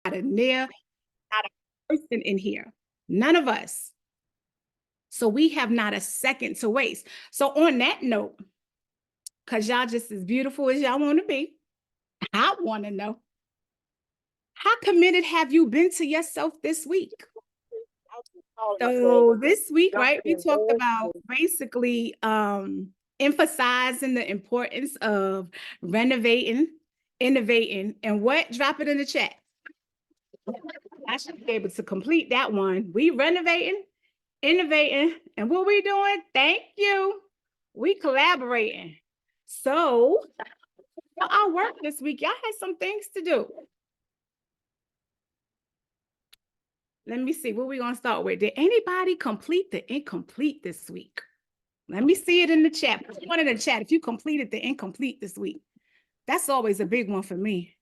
not a near, not a person in here. None of us. So we have not a second to waste. So on that note, because y'all just as beautiful as y'all want to be, I want to know, how committed have you been to yourself this week? So this week, right, we talked about basically emphasizing the importance of renovating, innovating, and what? Drop it in the chat. I should be able to complete that one. We renovating, innovating, and what we doing? Thank you. We collaborating. So our work this week, y'all had some things to do. Let me see what we gonna start with. Did anybody complete the incomplete this week? Let me see it in the chat. Put one in the chat if you completed the incomplete this week. That's always a big one for me.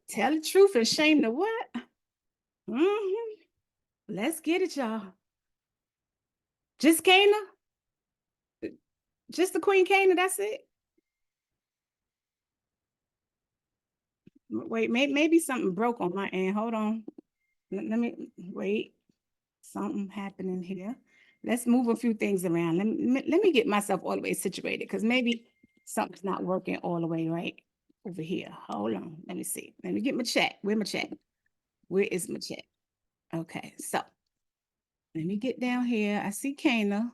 Tell the truth and shame the what? Let's get it, y'all. Just Kana? Just the Queen Kana, that's it? Wait, maybe something broke on my end. Hold on. Let me wait. Something happening here. Let's move a few things around. Let me get myself all the way situated because maybe something's not working all the way right over here. Hold on. Let me see. Let me get my chat. Where's my chat? Where is my chat? Okay, so let me get down here. I see Kana.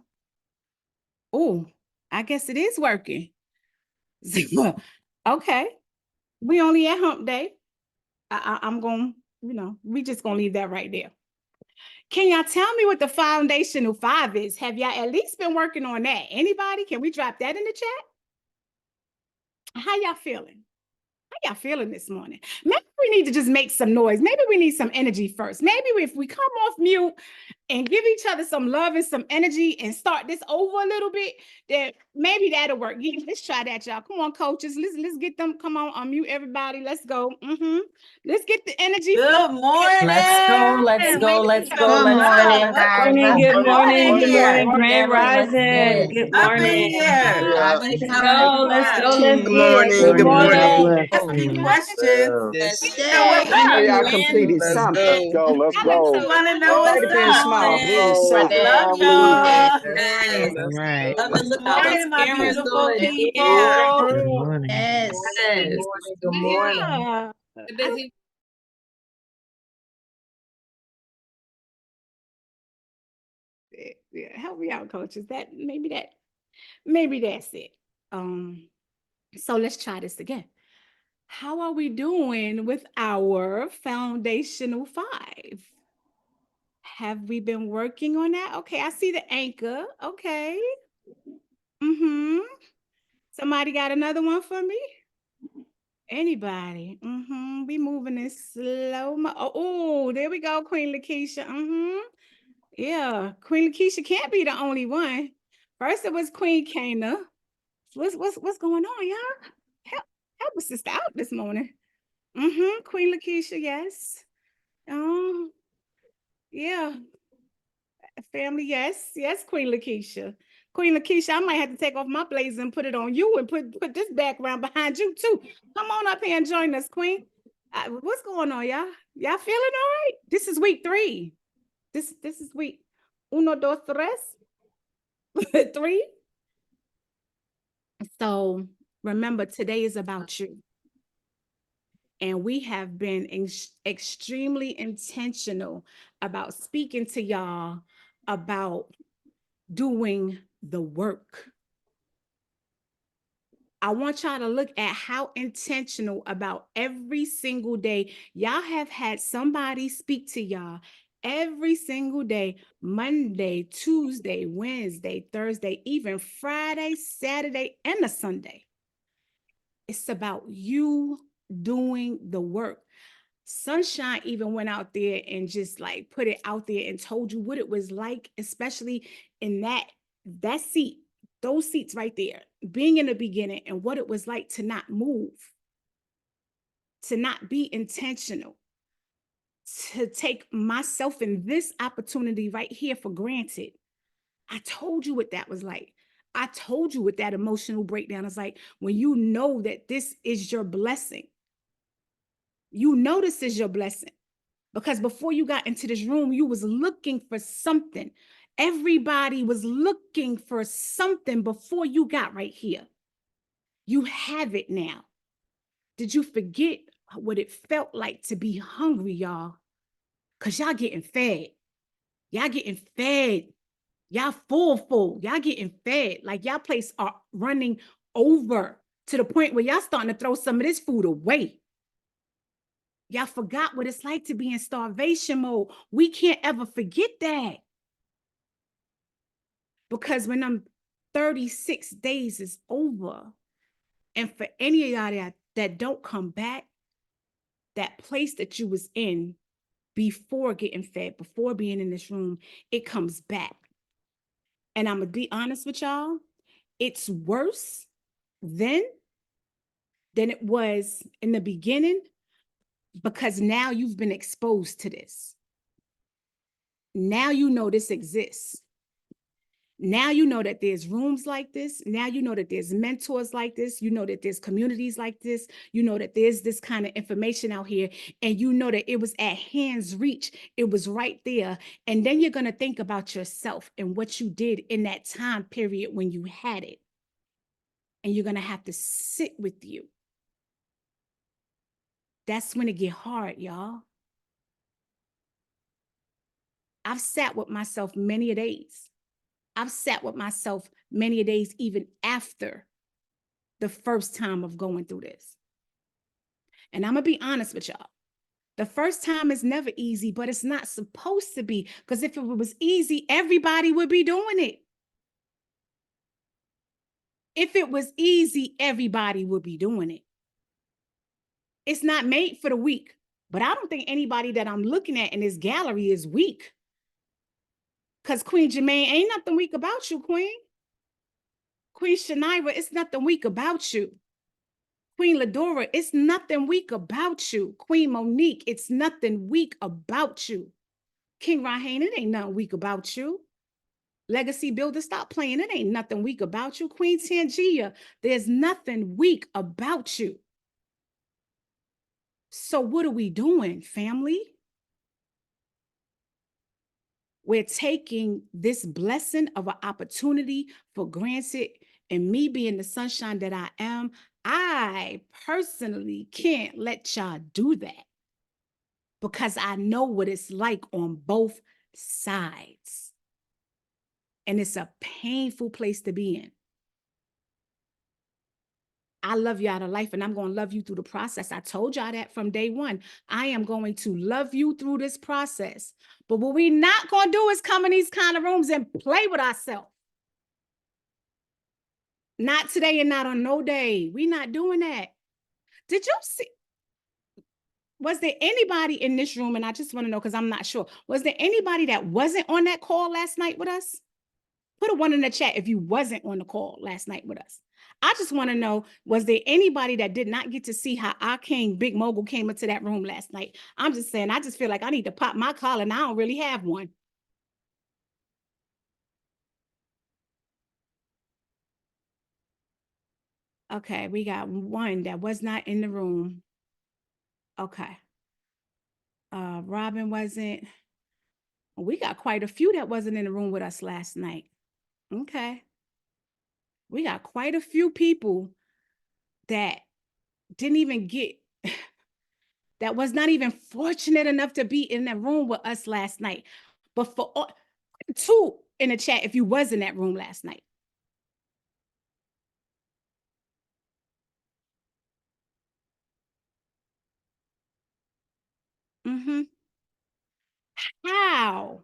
Oh, I guess it is working. Okay. We only at hump day. I'm going, we just going to leave that right there. Can y'all tell me what the foundational 5 is? Have y'all at least been working on that? Anybody? Can we drop that in the chat? How y'all feeling? How y'all feeling this morning? Maybe we need to just make some noise. Maybe we need some energy first. Maybe if we come off mute and give each other some love and some energy and start this over a little bit, then maybe that'll work. Yeah, let's try that, y'all. Come on, coaches. Let's get them. Come on, unmute everybody. Let's go. Let's get the energy. Good morning. Let's go. Good morning, guys. Good morning. Grand Rising. Good morning. Let's go. Good morning. Good morning. Ask me questions. How y'all completed something? Let's go. Want to know what's Might have been small, but it was something. Love y'all. Yes. Right. Good morning, my beautiful people. Good morning. Yes. Good morning. Yeah. Yeah, help me out, coaches. Maybe that's it. So let's try this again. How are we doing with our foundational 5? Have we been working on that? Okay, I see the anchor. Okay. Somebody got another one for me? Anybody? We moving in slow. Oh, there we go, Queen Lakeisha. Yeah, Queen Lakeisha can't be the only one. First it was Queen Kana. What's going on, y'all? Help a sister out this morning. Queen Lakeisha, yes. Yeah. Family, yes. Yes, Queen Lakeisha. Queen Lakeisha, I might have to take off my blazer and put it on you and put this background behind you too. Come on up here and join us, Queen. What's going on, y'all? Y'all feeling all right? This is week 3. This is week 1, 2, 3. 3. So remember, today is about you. And we have been extremely intentional about speaking to y'all about doing the work. I want y'all to look at how intentional about every single day. Y'all have had somebody speak to y'all every single day, Monday, Tuesday, Wednesday, Thursday, even Friday, Saturday, and a Sunday. It's about you doing the work. Sunshine even went out there and just like put it out there and told you what it was like, especially in that seat, those seats right there, being in the beginning and what it was like to not move, to not be intentional, to take myself in this opportunity right here for granted. I told you what that was like. I told you what that emotional breakdown is like when you know that this is your blessing. You know this is your blessing. Because before you got into this room, you was looking for something. Everybody was looking for something before you got right here. You have it now. Did you forget what it felt like to be hungry, y'all? Because y'all getting fed. Y'all getting fed. Y'all full. Y'all getting fed. Like y'all place are running over to the point where y'all starting to throw some of this food away. Y'all forgot what it's like to be in starvation mode. We can't ever forget that. Because when I'm 36 days is over, and for any of y'all that don't come back, that place that you was in before getting fed, before being in this room, it comes back. And I'm gonna be honest with y'all, it's worse then than it was in the beginning, because now you've been exposed to this. Now you know this exists. Now you know that there's rooms like this. Now you know that there's mentors like this. You know that there's communities like this. You know that there's this kind of information out here. And you know that it was at hand's reach. It was right there. And then you're going to think about yourself and what you did in that time period when you had it. And you're going to have to sit with you. That's when it get hard, y'all. I've sat with myself many days. I've sat with myself many days even after the first time of going through this. And I'm going to be honest with y'all. The first time is never easy, but it's not supposed to be. Because if it was easy, everybody would be doing it. If it was easy, everybody would be doing it. It's not made for the weak. But I don't think anybody that I'm looking at in this gallery is weak. Because Queen Jermaine, ain't nothing weak about you, Queen. Queen Shania, it's nothing weak about you. Queen Ladora, it's nothing weak about you. Queen Monique, it's nothing weak about you. King Rahane, it ain't nothing weak about you. Legacy Builder, stop playing. It ain't nothing weak about you. Queen Tangia, there's nothing weak about you. So what are we doing, family? We're taking this blessing of an opportunity for granted, and me being the sunshine that I am, I personally can't let y'all do that because I know what it's like on both sides. And it's a painful place to be in. I love y'all to life, and I'm going to love you through the process. I told y'all that from day one. I am going to love you through this process. But what we're not going to do is come in these kind of rooms and play with ourselves. Not today and not on no day. We're not doing that. Did you see? Was there anybody in this room, and I just want to know because I'm not sure, was there anybody that wasn't on that call last night with us? Put a 1 in the chat if you wasn't on the call last night with us. I just want to know, was there anybody that did not get to see how our king, Big Mogul, came into that room last night? I'm just saying, I just feel like I need to pop my collar, and I don't really have one. Okay, we got one that was not in the room. Okay. Robin wasn't. We got quite a few that wasn't in the room with us last night. Okay. We got quite a few people that didn't even get, that was not even fortunate enough to be in that room with us last night. But for all, 2 in the chat if you was in that room last night. How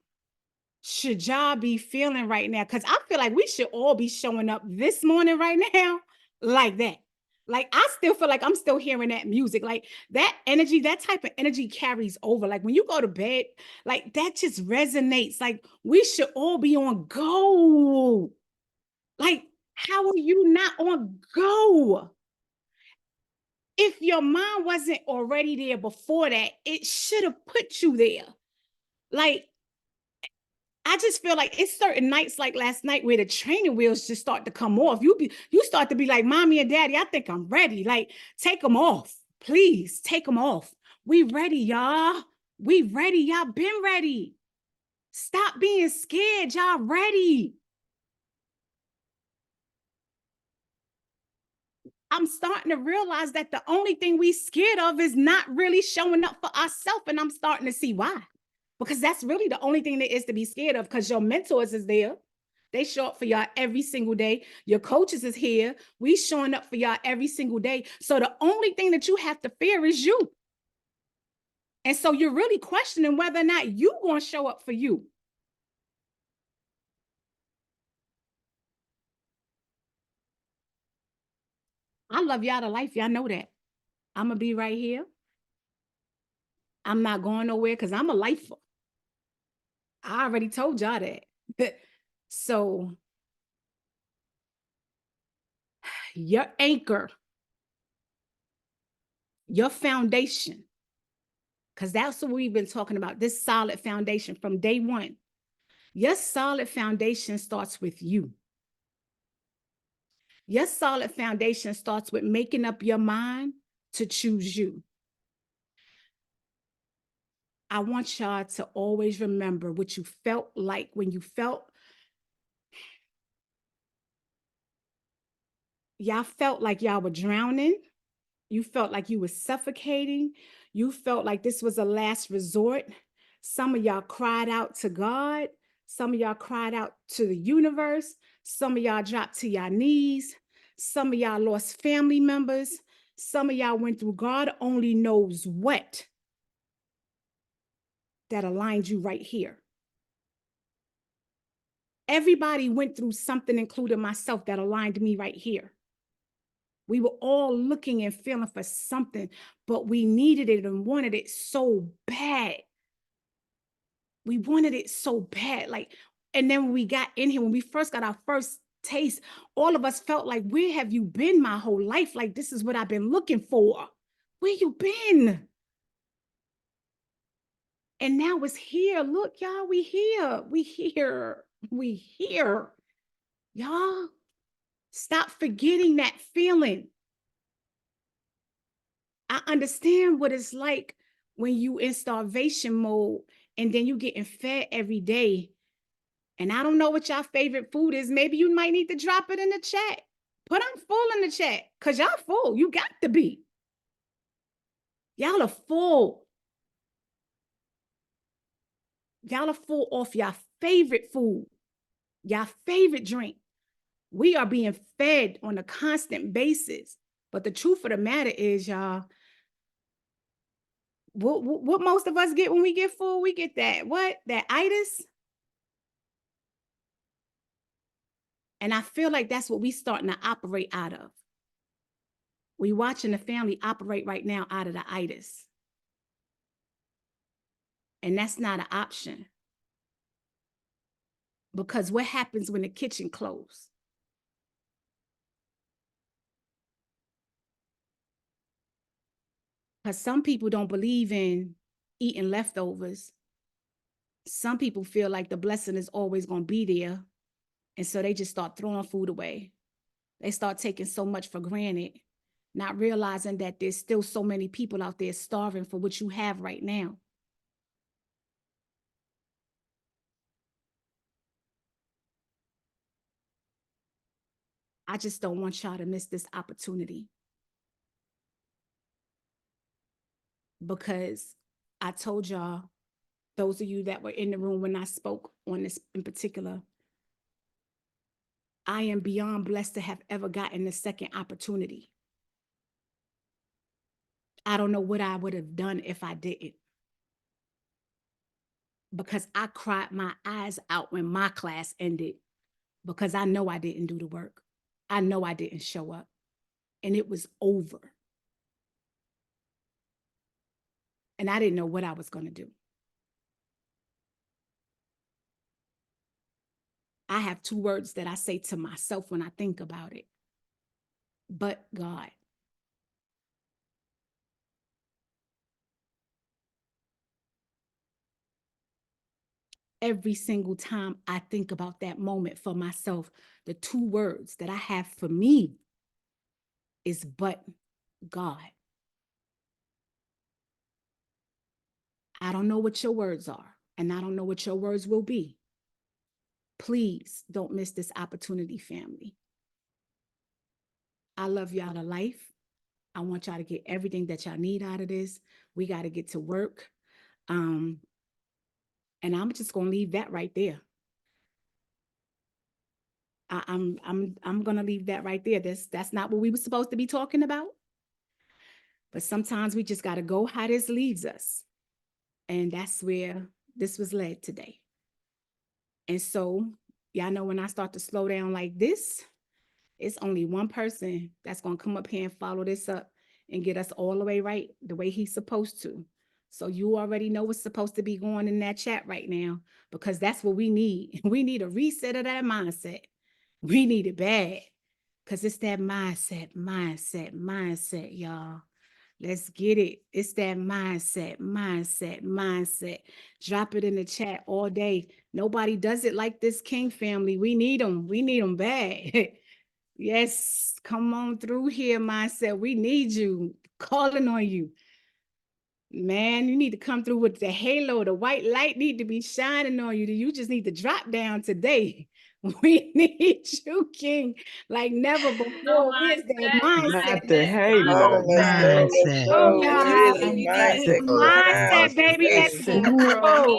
should y'all be feeling right now? Because I feel like we should all be showing up this morning right now like that. Like, I still feel like I'm still hearing that music. Like, that energy, that type of energy carries over. Like, when you go to bed, like, that just resonates. Like, we should all be on go. Like, how are you not on go? If your mind wasn't already there before that, it should have put you there. Like, I just feel like it's certain nights like last night where the training wheels just start to come off. You start to be like, mommy and daddy, I think I'm ready. Like, take them off. Please take them off. We ready, y'all. We ready. Y'all been ready. Stop being scared. Y'all ready. I'm starting to realize that the only thing we scared of is not really showing up for ourselves. And I'm starting to see why. Because that's really the only thing there is to be scared of, because your mentors is there. They show up for y'all every single day. Your coaches is here. We showing up for y'all every single day. So the only thing that you have to fear is you. And so you're really questioning whether or not you going to show up for you. I love y'all to life. Y'all know that. I'm going to be right here. I'm not going nowhere because I'm a lifer. I already told y'all that. So your anchor, your foundation, because that's what we've been talking about, this solid foundation from day one. Your solid foundation starts with you. Your solid foundation starts with making up your mind to choose you. I want y'all to always remember what you felt like when you felt, y'all felt like y'all were drowning. You felt like you were suffocating. You felt like this was a last resort. Some of y'all cried out to God. Some of y'all cried out to the universe. Some of y'all dropped to your knees. Some of y'all lost family members. Some of y'all went through God only knows what that aligned you right here. Everybody went through something, including myself, that aligned me right here. We were all looking and feeling for something, but we needed it and wanted it so bad. We wanted it so bad. And then when we got in here, when we first got our first taste, all of us felt like, where have you been my whole life? Like, this is what I've been looking for. Where you been? And now it's here. Look, y'all, we here. We here. We here. Y'all, stop forgetting that feeling. I understand what it's like when you in starvation mode and then you getting fed every day. And I don't know what y'all favorite food is. Maybe you might need to drop it in the chat. Put I'm full in the chat, because y'all full. You got to be. Y'all are full. Y'all are full off your favorite food, your favorite drink. We are being fed on a constant basis. But the truth of the matter is, y'all, what most of us get when we get full, we get that, what? That itis. And I feel like that's what we starting to operate out of. We watching the family operate right now out of the itis. And that's not an option. Because what happens when the kitchen closes? Because some people don't believe in eating leftovers. Some people feel like the blessing is always going to be there. And so they just start throwing food away. They start taking so much for granted, not realizing that there's still so many people out there starving for what you have right now. I just don't want y'all to miss this opportunity. Because I told y'all, those of you that were in the room when I spoke on this in particular, I am beyond blessed to have ever gotten the second opportunity. I don't know what I would have done if I didn't. Because I cried my eyes out when my class ended, because I know I didn't do the work. I know I didn't show up. And it was over. And I didn't know what I was going to do. I have two words that I say to myself when I think about it. But God. Every single time I think about that moment for myself, the two words that I have for me is but God. I don't know what your words are, and I don't know what your words will be. Please don't miss this opportunity, family. I love y'all to life. I want y'all to get everything that y'all need out of this. We got to get to work. Um, and I'm just gonna leave that right there. I'm gonna leave that right there. That's not what we were supposed to be talking about. But sometimes we just gotta go how this leads us. And that's where this was led today. And so, y'all know when I start to slow down like this, it's only one person that's gonna come up here and follow this up and get us all the way right the way he's supposed to. So you already know what's supposed to be going in that chat right now, because that's what we need. We need a reset of that mindset. We need it bad, because it's that mindset, y'all. Let's get it. It's that mindset. Drop it in the chat all day. Nobody does it like this King family. We need them. We need them bad. Yes, come on through here, mindset. We need you. Calling on you. Man, you need to come through with the halo. The white light need to be shining on you. You just need to drop down today. We need you, King, like never before. Where's that mindset? Not the halo. Let's go. Let's Mindset. Oh, go. y'all. It is a mindset. Mindset, baby. Let's Mindset. go.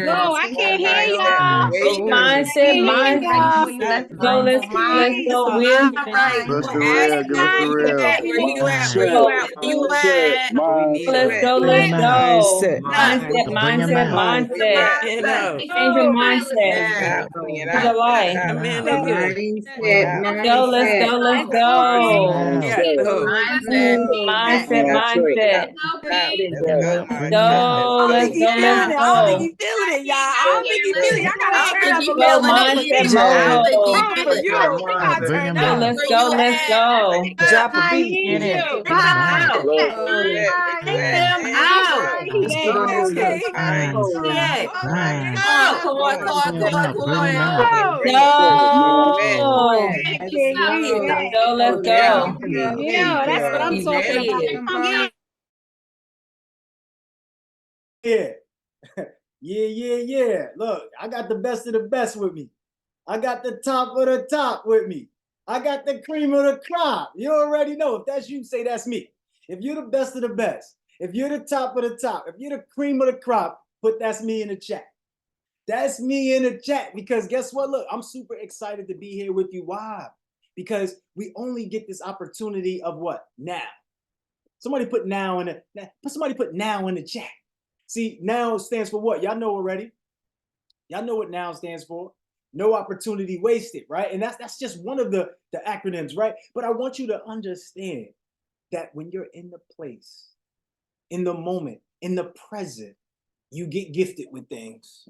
Go. I can't hear Mindset y'all. motivation. I can't hear y'all. Let's go. Let's Please. go. Will. Give us the Ask real. Give us the real. Mindset, where you at? Where Mindset. you Go. at? Where you at? We need you Let's at. go. Bring Let's him out. go. Mindset. Mindset. mindset. Mindset. Mind. Mindset. You know. Change your Go. mindset Bring it to out. the life. Come in, Mindset. look here. Let's go. Let's go. Let's Let's go, Bring him King. go. out. Go. Mindset. Mindset. Let's go, Bring him mindset. out. Go. Let's Let's go. go. Let's go. I don't think Let's he go. feeling it. Mindset I don't Jab. think he mogul. feeling it. Bring him Go. out. Let's go. Let's go. Drop a I beat. need you. Bring him out. Where you at? Where you at? Let's get on this level. Mindset. Mind. Bring him Come out. Bring him on. out. Go. Bring it. Where you at? Go. Yeah, King, we need Let's that. go. Let's Yeah. go. Yeah, that's what I'm talking about. Come on. Yeah. Yeah. Look, I got the best of the best with me. I got the top of the top with me. I got the cream of the crop. You already know. If that's you, say that's me. If you're the best of the best, if you're the top of the top, if you're the cream of the crop, put that's me in the chat. That's me in the chat, because guess what? Look, I'm super excited to be here with you. Why? Because we only get this opportunity of what? Now. Somebody put now in the chat. See, now stands for what? Y'all know already. Y'all know what now stands for. No opportunity wasted, right? And that's just one of the acronyms, right? But I want you to understand that when you're in the place, in the moment, in the present, you get gifted with things.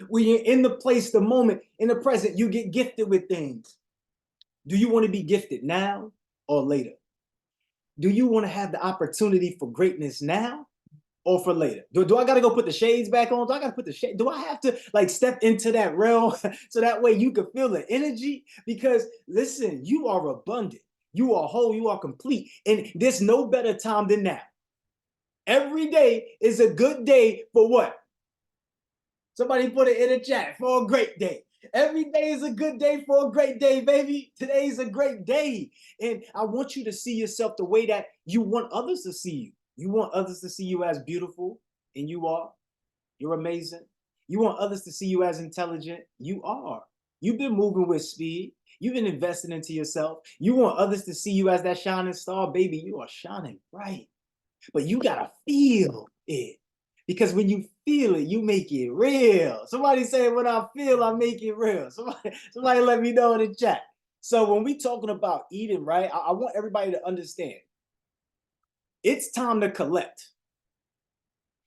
When you're in the place, the moment, in the present, you get gifted with things. Do you want to be gifted now or later? Do you want to have the opportunity for greatness now or for later? Do I got to go put the shades back on? Do I got to put the shade? Do I have to like step into that realm so that way you can feel the energy? Because listen, you are abundant. You are whole. You are complete. And there's no better time than now. Every day is a good day for what? Somebody put it in the chat, for a great day. Every day is a good day for a great day, baby. Today's a great day. And I want you to see yourself the way that you want others to see you. You want others to see you as beautiful, and you are. You're amazing. You want others to see you as intelligent. You are. You've been moving with speed. You've been investing into yourself. You want others to see you as that shining star, baby. You are shining bright. But you got to feel it. Because when you feel it, you make it real. Somebody say, when I feel, I make it real. Somebody let me know in the chat. So when we talking about eating, right, I want everybody to understand. It's time to collect.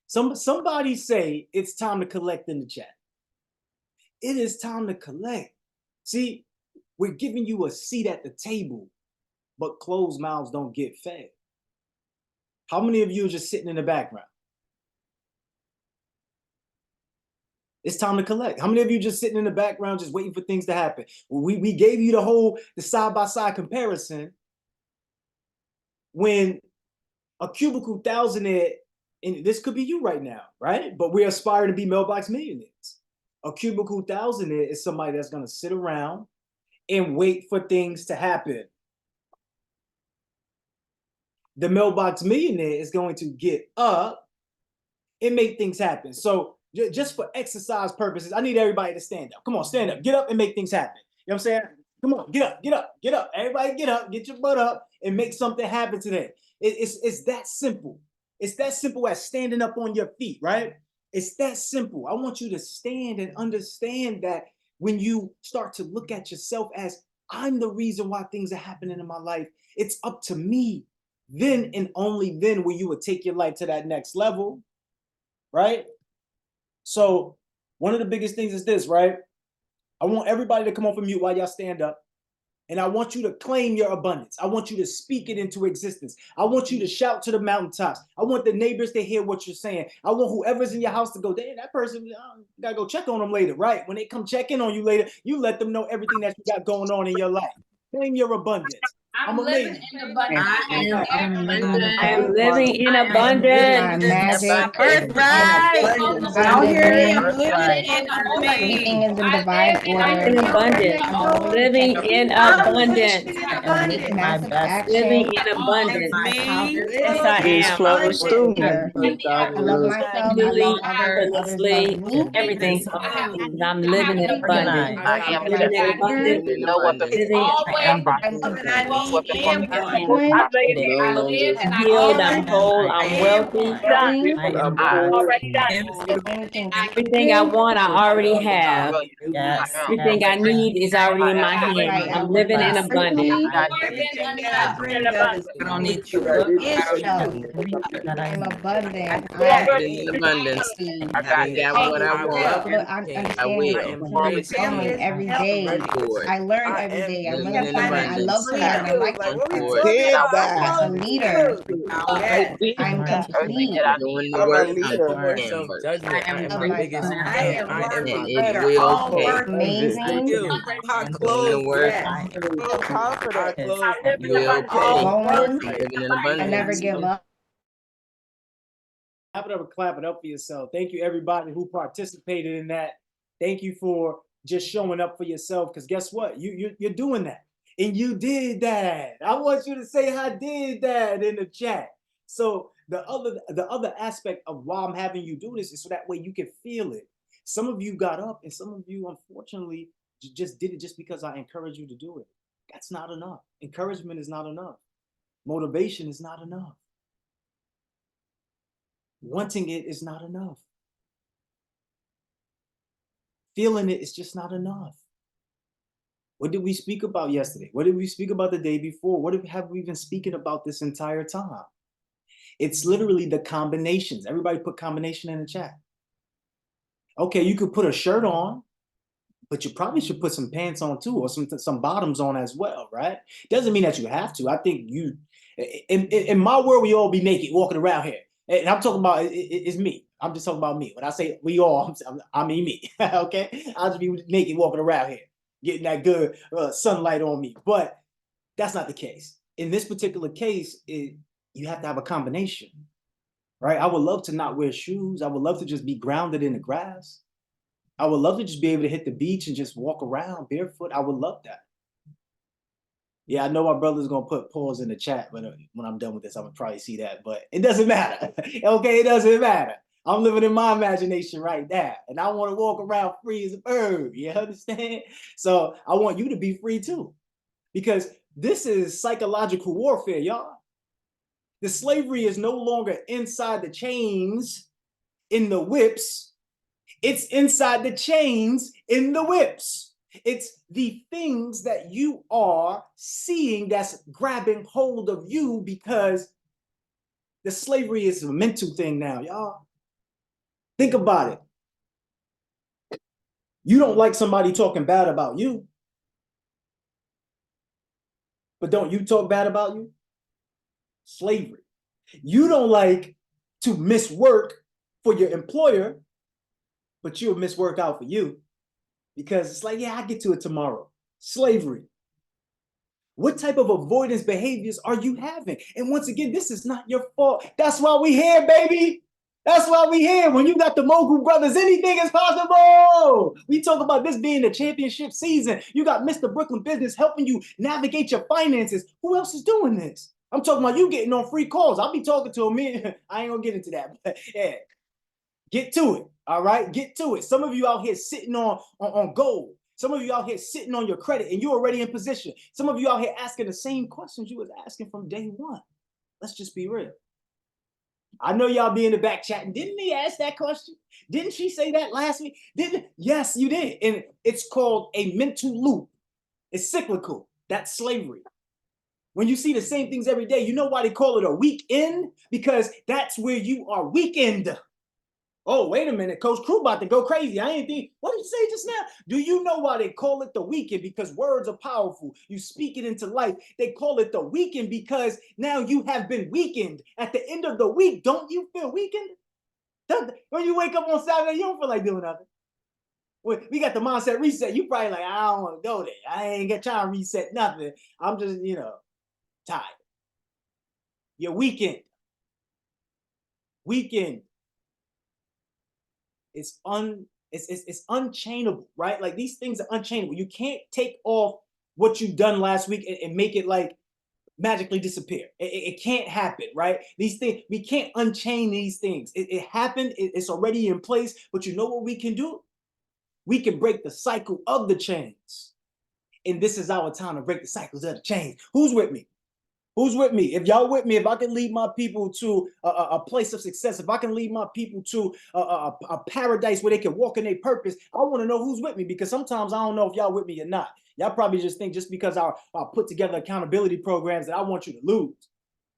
Somebody say it's time to collect in the chat. It is time to collect. See, we're giving you a seat at the table, but closed mouths don't get fed. How many of you are just sitting in the background? It's time to collect. How many of you just sitting in the background, just waiting for things to happen? Well, we gave you the side-by-side comparison when a cubicle thousandaire and this could be you right now, right? But we aspire to be mailbox millionaires. A cubicle thousandaire is somebody that's going to sit around and wait for things to happen. The mailbox millionaire is going to get up and make things happen. So just for exercise purposes, I need everybody to stand up. Come on, stand up, get up and make things happen. You know what I'm saying? Come on, get up, get up, get up. Everybody get up, get your butt up and make something happen today. It's that simple. It's that simple as standing up on your feet, right? It's that simple. I want you to stand and understand that when you start to look at yourself as I'm the reason why things are happening in my life, it's up to me. Then and only then will you would take your life to that next level, right? So one of the biggest things is this, right? I want everybody to come off of mute while y'all stand up. And I want you to claim your abundance. I want you to speak it into existence. I want you to shout to the mountaintops. I want the neighbors to hear what you're saying. I want whoever's in your house to go, damn, that person, you gotta go check on them later, right? When they come check in on you later, you let them know everything that you got going on in your life. Claim your abundance. I'm living in abundance. I am living in abundance. My birthright. Y'all hear me? I'm living Birthright. in Everything abundance. is in divine order. In abundance. Living in abundance. I am living my Massive best. Living action. in abundance. Me. Yes, I Peace am. flows through me. I love myself. I Individually, love others. Others love fearlessly, me. everything. I'm living in abundance. Organized. I work in Living in my favor. abundance. Living I am the All that I need and more. Discipline. I live and I'm I healed. live I'm and I whole. live I'm and wealthy. more. Clean. I am God. Anything Everything I good. want, I already have. Yes, Everything yes, I need is already in my hand. I I'm work living in abundance. personally. Everything that I dream of is true. Is true. that I I'm need. abundant. I'm abundance. happy. I got what I want. I I understand will. opportunities Family coming is every healthy. day. I learn every day. I'm Living learning in something. I love abundance. learning. I like Going to for learn. it. Hear I'm a that? leader. Yes. I'm Lord, complete. Doing the I'm a work. I leader. can work. Love myself. I am And working it better will all pay. Amazing. Doing the work. Yes. I'm confident. Will pay. All Going. Living in I never abundance. give up. Clap it up and clap it up for yourself. Thank you, everybody who participated in that. Thank you for just showing up for yourself. Because guess what? You're doing that. And you did that. I want you to say I did that in the chat. So the other aspect of why I'm having you do this is so that way you can feel it. Some of you got up and some of you, unfortunately, just did it just because I encouraged you to do it. That's not enough. Encouragement is not enough. Motivation is not enough. Wanting it is not enough. Feeling it is just not enough. What did we speak about yesterday? What did we speak about the day before? What have we been speaking about this entire time? It's literally the combinations. Everybody put combination in the chat. Okay, you could put a shirt on, but you probably should put some pants on too, or some bottoms on as well, right? Doesn't mean that you have to. I think in my world, we all be naked walking around here. And I'm talking about, it's me. I'm just talking about me. When I say we all, I mean me, okay? I'll just be naked walking around here, getting that good sunlight on me. But that's not the case. In this particular case, you have to have a combination, right? I would love to not wear shoes. I would love to just be grounded in the grass. I would love to just be able to hit the beach and just walk around barefoot. I would love that. Yeah, I know my brother's gonna put pause in the chat, but when I'm done with this, I'm gonna probably see that. But it doesn't matter. Okay, it doesn't matter. I'm living in my imagination right now, and I want to walk around free as a bird. You understand? So I want you to be free too, because this is psychological warfare, y'all. The slavery is no longer inside the chains, in the whips. It's inside the chains, in the whips. It's the things that you are seeing that's grabbing hold of you, because the slavery is a mental thing now, y'all. Think about it. You don't like somebody talking bad about you, but don't you talk bad about you? Slavery. You don't like to miss work for your employer, but you'll miss work out for you, because it's like, yeah, I'll get to it tomorrow. Slavery. What type of avoidance behaviors are you having? And once again, this is not your fault. That's why we're here, baby. That's why we here. When you got the Mogul brothers, anything is possible. We talk about this being the championship season. You got Mr. Brooklyn Business helping you navigate your finances. Who else is doing this? I'm talking about you getting on free calls. I'll be talking to him. I ain't gonna get into that, but yeah, get to it. All right, get to it. Some of you out here sitting on gold. Some of you out here sitting on your credit, and you're already in position. Some of you out here asking the same questions you was asking from day one. Let's just be real. I know y'all be in the back chatting. Didn't he ask that question? Didn't she say that last week? Didn't? Yes, you did. And it's called a mental loop. It's cyclical. That's slavery. When you see the same things every day, you know why they call it a weekend? Because that's where you are weekend. Oh, wait a minute. Coach Crew about to go crazy. I ain't think, what did you say just now? Do you know why they call it the weekend? Because words are powerful. You speak it into life. They call it the weekend because now you have been weakened. At the end of the week, don't you feel weakened? When you wake up on Saturday, you don't feel like doing nothing. We got the mindset reset. You probably like, I don't want to go there. I ain't got time to reset nothing. I'm just, tired. You're weakened. Weakened. It's unchainable, right? Like these things are unchainable. You can't take off what you've done last week and make it like magically disappear. It can't happen, right? These things, we can't unchain these things. It happened, it's already in place, but you know what we can do? We can break the cycle of the chains. And this is our time to break the cycles of the chains. Who's with me? Who's with me? If y'all with me, if I can lead my people to a place of success, if I can lead my people to a paradise where they can walk in their purpose, I want to know who's with me, because sometimes I don't know if y'all with me or not. Y'all probably just think just because I put together accountability programs that I want you to lose.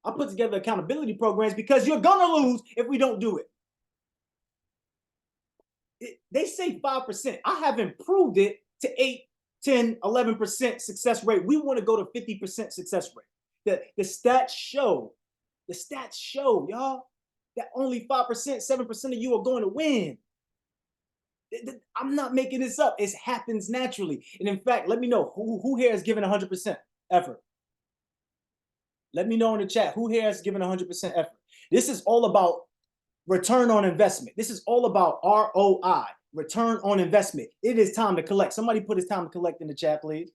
I put together accountability programs because you're going to lose if we don't do it. They say 5%. I have improved it to 8, 10, 11% success rate. We want to go to 50% success rate. The stats show, y'all, that only 5%, 7% of you are going to win. I'm not making this up. It happens naturally. And in fact, let me know who here has given 100% effort. Let me know in the chat who here has given 100% effort. This is all about return on investment. This is all about ROI, return on investment. It is time to collect. Somebody put it's time to collect in the chat, please.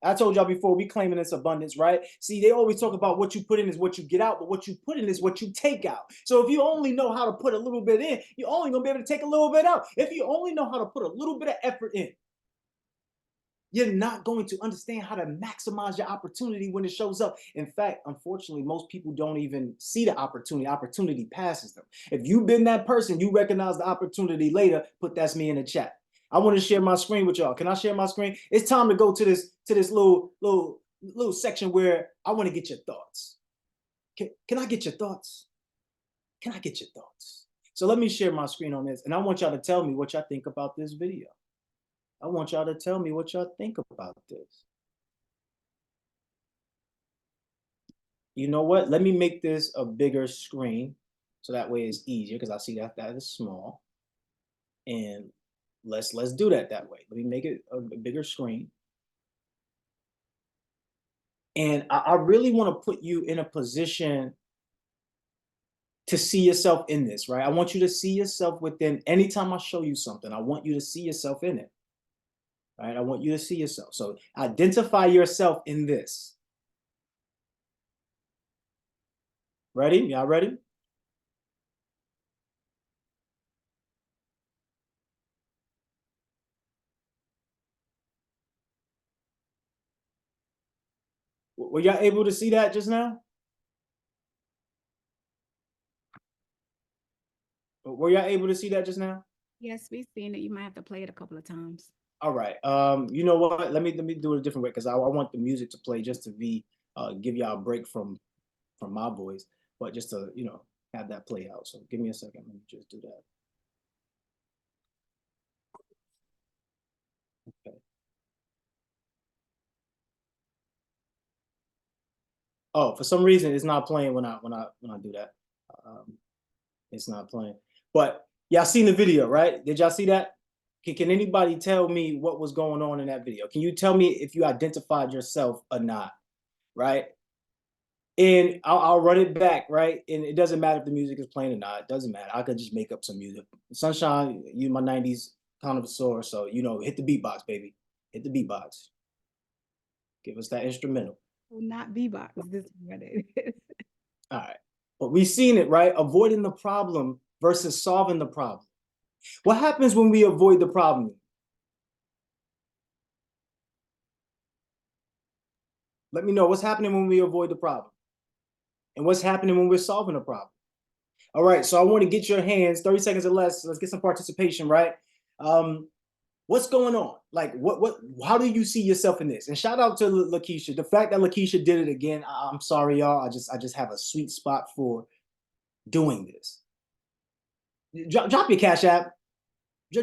I told y'all before, we claiming this abundance, right? See, they always talk about what you put in is what you get out, but what you put in is what you take out. So if you only know how to put a little bit in, you're only going to be able to take a little bit out. If you only know how to put a little bit of effort in, you're not going to understand how to maximize your opportunity when it shows up. In fact, unfortunately, most people don't even see the opportunity. Opportunity passes them. If you've been that person, you recognize the opportunity later, put that's me in the chat. I want to share my screen with y'all. Can I share my screen? It's time to go to this little section where I want to get your thoughts. Can I get your thoughts? Can I get your thoughts? So let me share my screen on this, and I want y'all to tell me what y'all think about this video. I want y'all to tell me what y'all think about this. You know what? Let me make this a bigger screen so that way it's easier, because I see that is small. And let's do that way. Let me make it a bigger screen. And I really want to put you in a position to see yourself in this, right? I want you to see yourself within, anytime I show you something, I want you to see yourself in it, right? I want you to see yourself. So identify yourself in this. Ready? Y'all ready? Were y'all able to see that just now? Were y'all able to see that just now? Yes, we've seen it. You might have to play it a couple of times. All right. You know what? Let me do it a different way, because I want the music to play just to be give y'all a break from my voice, but just to have that play out. So give me a second. Let me just do that. Okay. Oh, for some reason it's not playing when I do that. It's not playing. But y'all seen the video, right? Did y'all see that? Can anybody tell me what was going on in that video? Can you tell me if you identified yourself or not? Right? And I'll run it back, right? And it doesn't matter if the music is playing or not. It doesn't matter. I could just make up some music. Sunshine, you my 90s connoisseur, so hit the beatbox, baby. Hit the beatbox. Give us that instrumental. Will not be box. This is what it is. All right. But we've seen it, right? Avoiding the problem versus solving the problem. What happens when we avoid the problem? Let me know what's happening when we avoid the problem. And what's happening when we're solving a problem. All right, so I want to get your hands, 30 seconds or less. Let's get some participation, right? What's going on? Like, how do you see yourself in this? And shout out to Lakeisha. The fact that Lakeisha did it again, I'm sorry, y'all. I just have a sweet spot for doing this. Drop your Cash App.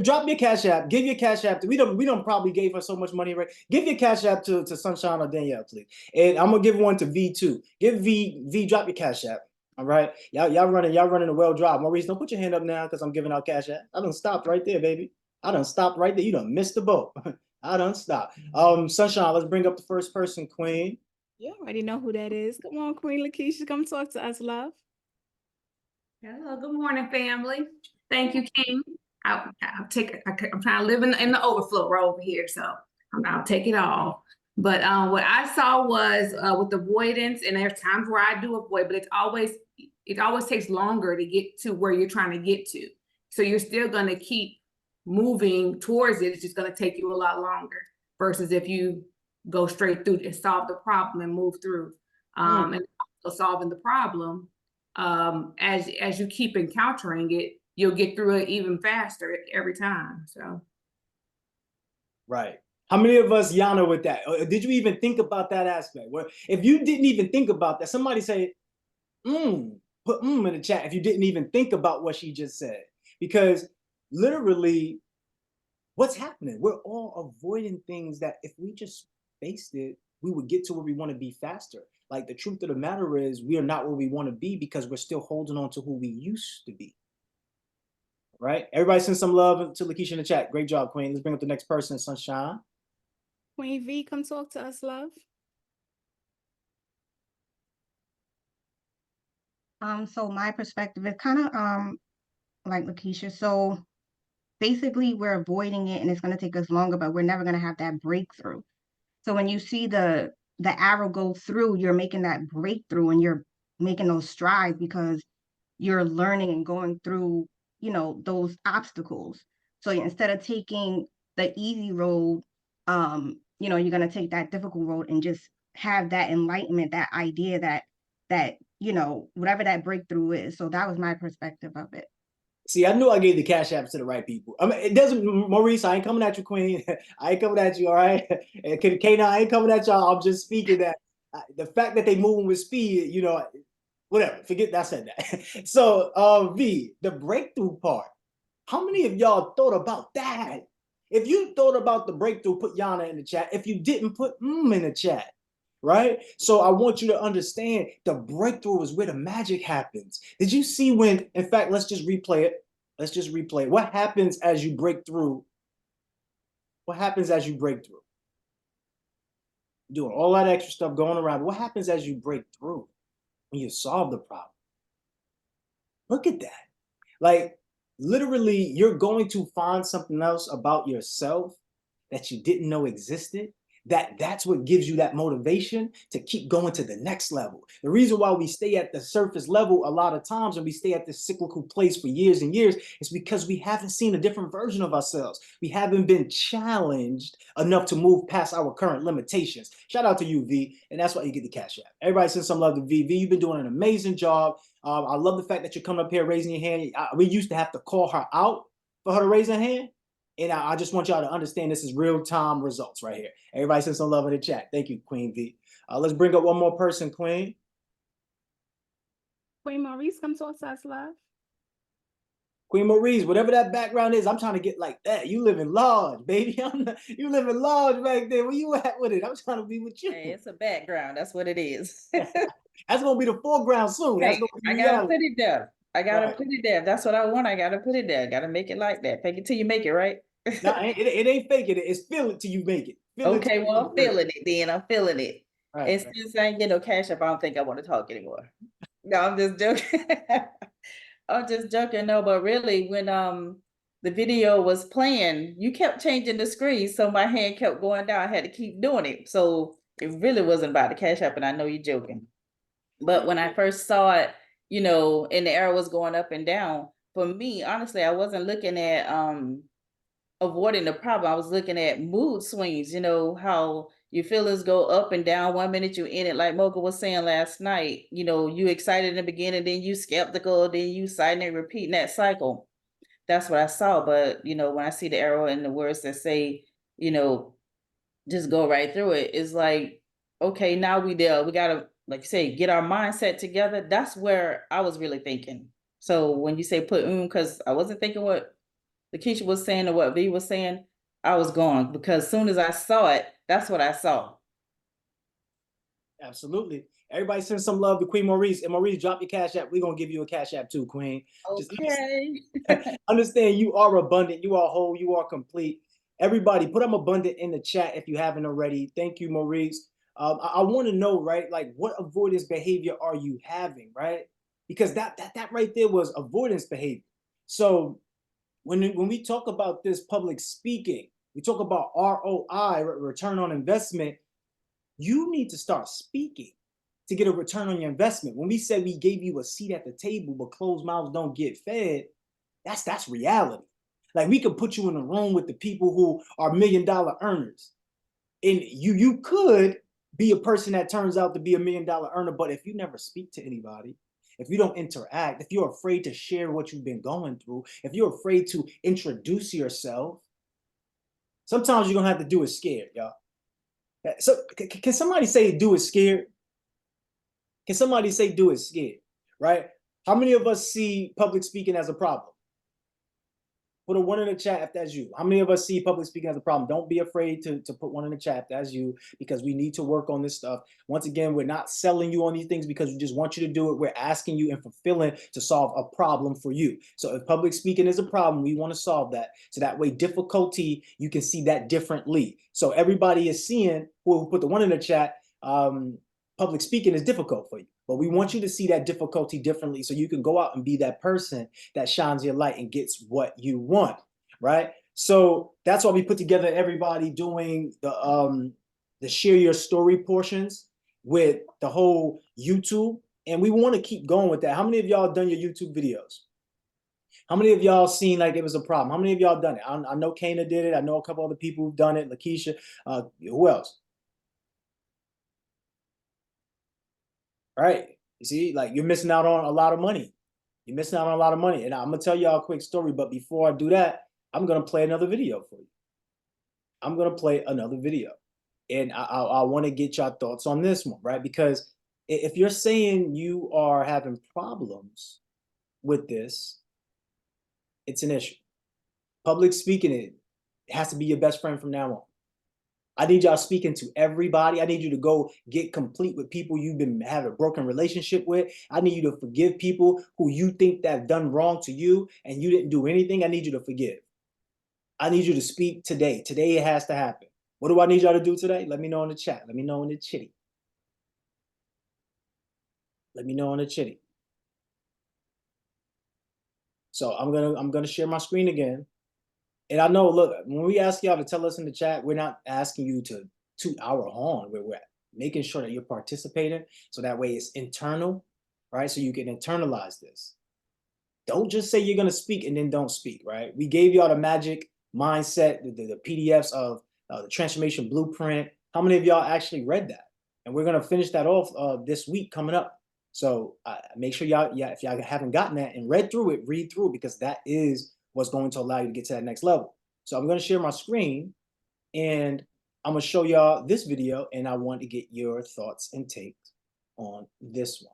Drop your Cash App. Give your Cash App. We don't probably gave her so much money, right? Give your Cash App to Sunshine or Danielle, please. And I'm gonna give one to V too. Give V. Drop your Cash App. All right, y'all running a well drive. Maurice, don't put your hand up now because I'm giving out Cash App. I done stopped right there, baby. I done stopped right there. You done missed the boat. I done stopped. Sunshine, let's bring up the first person, Queen. You already know who that is. Come on, Queen Lakeisha, come talk to us, love. Hello, good morning, family. Thank you, King. I'm trying to live in the overflow row over here, so I'll take it all. But what I saw was with avoidance, and there's times where I do avoid, but it always takes longer to get to where you're trying to get to. So you're still going to keep moving towards it. It's just going to take you a lot longer versus if you go straight through and solve the problem and move through. And also solving the problem, as you keep encountering it, you'll get through it even faster every time. So, right. How many of us Yana with that? Did you even think about that aspect? Well, if you didn't even think about that, somebody say, put in the chat if you didn't even think about what she just said. Because literally, what's happening? We're all avoiding things that if we just faced it, we would get to where we want to be faster. Like the truth of the matter is we are not where we want to be because we're still holding on to who we used to be. Right? Everybody send some love to Lakeisha in the chat. Great job, Queen. Let's bring up the next person, Sunshine. Queen V, come talk to us, love. So my perspective is kind of like Lakeisha. So basically we're avoiding it and it's going to take us longer, but we're never going to have that breakthrough. So when you see the arrow go through, you're making that breakthrough and you're making those strides because you're learning and going through, those obstacles. So instead of taking the easy road, you're going to take that difficult road and just have that enlightenment, that idea that whatever that breakthrough is. So that was my perspective of it. See, I knew I gave the Cash Apps to the right people. I mean, it doesn't, Maurice, I ain't coming at you, Queen. I ain't coming at you, all right? And K9, I ain't coming at y'all. I'm just speaking that the fact that they moving with speed, whatever, forget that I said that. So, V, the breakthrough part, how many of y'all thought about that? If you thought about the breakthrough, put Yana in the chat. If you didn't, put in the chat. Right? So I want you to understand the breakthrough is where the magic happens. Did you see when, in fact, let's just replay it. Let's just replay it. What happens as you break through? What happens as you break through? Doing all that extra stuff going around. What happens as you break through when you solve the problem? Look at that. Like, literally, you're going to find something else about yourself that you didn't know existed. That's what gives you that motivation to keep going to the next level. The reason why we stay at the surface level a lot of times and we stay at this cyclical place for years and years is because we haven't seen a different version of ourselves. We haven't been challenged enough to move past our current limitations. Shout out to you, V, and that's why you get the Cash App. Everybody send some love to V. V, you've been doing an amazing job. I love the fact that you're coming up here raising your hand. We used to have to call her out for her to raise her hand. And I just want y'all to understand this is real-time results right here. Everybody send some love in the chat. Thank you, Queen V. Let's bring up one more person, Queen. Queen Maurice, come talk to us, love. Queen Maurice, whatever that background is, I'm trying to get like that. You live in large, baby. You live in large back there. Where you at with it? I'm trying to be with you. Hey, it's a background. That's what it is. That's going to be the foreground soon. Hey, That's gonna be I got to put it there. I got to right. put it there. That's what I want. I got to put it there. Got to make it like that. Fake it till you make it, right? No, it ain't faking it. It's feel it till you make it. Feel okay, well, I'm feeling it then. I'm feeling it. Right, And right. since I ain't get no cash up, I don't think I want to talk anymore. No, I'm just joking. I'm just joking. No, but really, when the video was playing, you kept changing the screen, so my hand kept going down. I had to keep doing it. So it really wasn't about the cash app, and I know you're joking. But when I first saw it, you know, and the arrow was going up and down, for me, honestly, I wasn't looking at avoiding the problem. I was looking at mood swings, you know, how your feelings go up and down. One minute you're in it, like Mocha was saying last night, you know, you excited in the beginning, then you skeptical, then you silent, repeating that cycle. That's what I saw. But, you know, when I see the arrow and the words that say, you know, just go right through it, it's like, okay, now we gotta, like you say, get our mindset together. That's where I was really thinking. So when you say put because I wasn't thinking what Lakeisha was saying or what V was saying, I was gone because as soon as I saw it, that's what I saw. Absolutely. Everybody send some love to Queen Maurice. And Maurice, drop your cash app. We're gonna give you a cash app too, Queen. Just Okay. understand you are abundant, you are whole, you are complete. Everybody, put I'm abundant in the chat if you haven't already. Thank you, Maurice. I want to know, right? Like, what avoidance behavior are you having, right? Because that right there was avoidance behavior. So when we talk about this public speaking, we talk about ROI, return on investment. You need to start speaking to get a return on your investment. When we said we gave you a seat at the table, but closed mouths don't get fed, that's reality. Like, we could put you in a room with the people who are $1 million earners, and you could be a person that turns out to be $1 million earner. But if you never speak to anybody, if you don't interact, if you're afraid to share what you've been going through, if you're afraid to introduce yourself, sometimes you're gonna have to do it scared, y'all. So can somebody say do it scared? Can somebody say do it scared? Right? How many of us see public speaking as a problem? Put a 1 in the chat if that's you. How many of us see public speaking as a problem? Don't be afraid to put 1 in the chat if that's you, because we need to work on this stuff. Once again, we're not selling you on these things because we just want you to do it. We're asking you and fulfilling to solve a problem for you. So if public speaking is a problem, we want to solve that. So that way, difficulty, you can see that differently. So everybody is seeing, who put the 1 in the chat, public speaking is difficult for you. But we want you to see that difficulty differently so you can go out and be that person that shines your light and gets what you want, right? So that's why we put together everybody doing the share your story portions with the whole YouTube. And we want to keep going with that. How many of y'all done your YouTube videos? How many of y'all seen like it was a problem? How many of y'all done it? I know Kana did it. I know a couple other people who've done it. Lakeisha, who else? Right. You see, like, you're missing out on a lot of money. You're missing out on a lot of money. And I'm gonna tell y'all a quick story, but before I do that, I'm gonna play another video for you. I'm gonna play another video. And I want to get your thoughts on this one, right? Because if you're saying you are having problems with this, it's an issue. Public speaking, it has to be your best friend from now on. I need y'all speaking to everybody. I need you to go get complete with people you've been having a broken relationship with. I need you to forgive people who you think that have done wrong to you and you didn't do anything. I need you to forgive. I need you to speak today. Today it has to happen. What do I need y'all to do today? Let me know in the chat. Let me know in the chitty. Let me know in the chitty. So I'm gonna share my screen again. And I know, look, when we ask y'all to tell us in the chat, we're not asking you to toot our horn. We're making sure that you're participating, so that way it's internal, right? So you can internalize this. Don't just say you're gonna speak and then don't speak, right? We gave y'all the magic mindset, the PDFs of the transformation blueprint. How many of y'all actually read that? And we're gonna finish that off this week coming up. So make sure y'all, if y'all haven't gotten that and read through it, read through it, because that is what's going to allow you to get to that next level. So I'm going to share my screen and I'm going to show y'all this video, and I want to get your thoughts and takes on this one.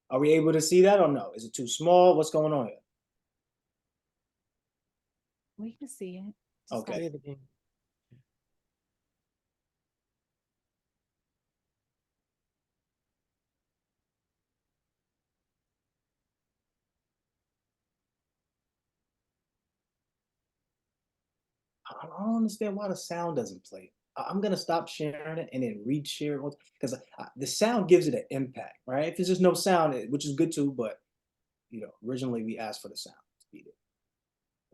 Are we able to see that or no? Is it too small? What's going on here? We can see it. Okay. I don't understand why the sound doesn't play. I'm gonna stop sharing it and then re-share it because the sound gives it an impact, right? If there's just no sound, which is good too, but originally we asked for the sound. Speed it.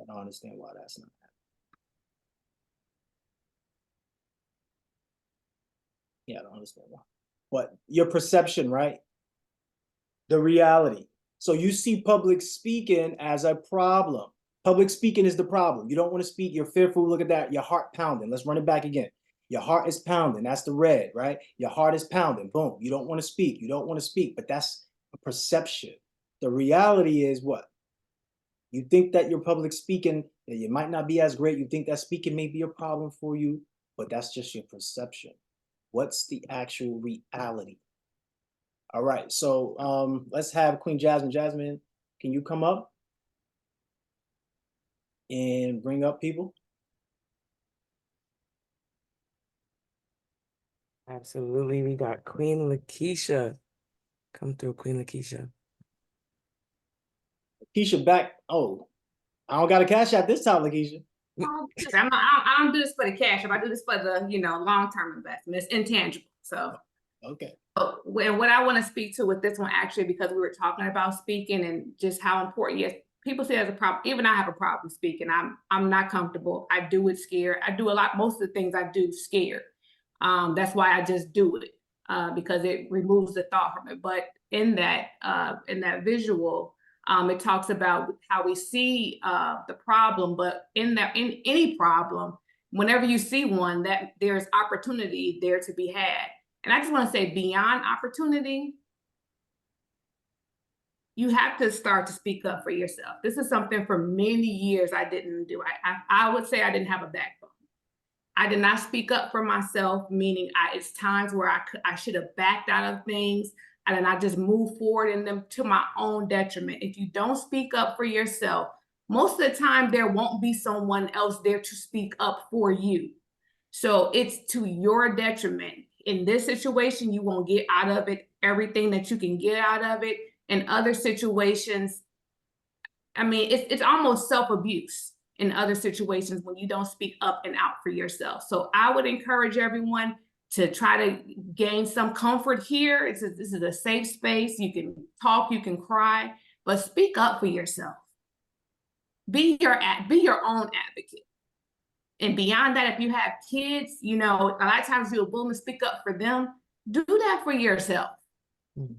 I don't understand why that's not happening. Yeah, I don't understand why. But your perception, right? The reality. So you see public speaking as a problem. Public speaking is the problem. You don't want to speak. You're fearful. Look at that. Your heart pounding. Let's run it back again. Your heart is pounding. That's the red, right? Your heart is pounding. Boom. You don't want to speak. You don't want to speak. But that's a perception. The reality is what? You think that your public speaking, that you might not be as great. You think that speaking may be a problem for you, but that's just your perception. What's the actual reality? All right, so let's have Queen Jasmine. Jasmine, can you come up and bring up people? Absolutely. We got Queen Lakeisha. Come through, Queen Lakeisha. Lakeisha back. Oh, I don't got a cash app this time, Lakeisha. I don't do this for the cash. I do this for the long-term investment. It's intangible. So okay. And what I want to speak to with this one, actually, because we were talking about speaking and just how important. Yes, people say there's a problem. Even I have a problem speaking. I'm not comfortable. I do it scared. I do a lot. Most of the things I do scared. That's why I just do it because it removes the thought from it. But in that visual, it talks about how we see the problem. But in any problem, whenever you see one, that there's opportunity there to be had. And I just want to say, beyond opportunity, you have to start to speak up for yourself. This is something for many years I didn't do. I would say I didn't have a backbone. I did not speak up for myself, meaning it's times where I should have backed out of things and then I just moved forward in them to my own detriment. If you don't speak up for yourself, most of the time there won't be someone else there to speak up for you. So it's to your detriment. In this situation, you won't get out of it everything that you can get out of it. In other situations, I mean, it's almost self-abuse in other situations when you don't speak up and out for yourself. So I would encourage everyone to try to gain some comfort here. This is a safe space. You can talk, you can cry, but speak up for yourself. Be your own advocate. And beyond that, if you have kids, a lot of times you're willing to speak up for them. Do that for yourself. Mm-hmm.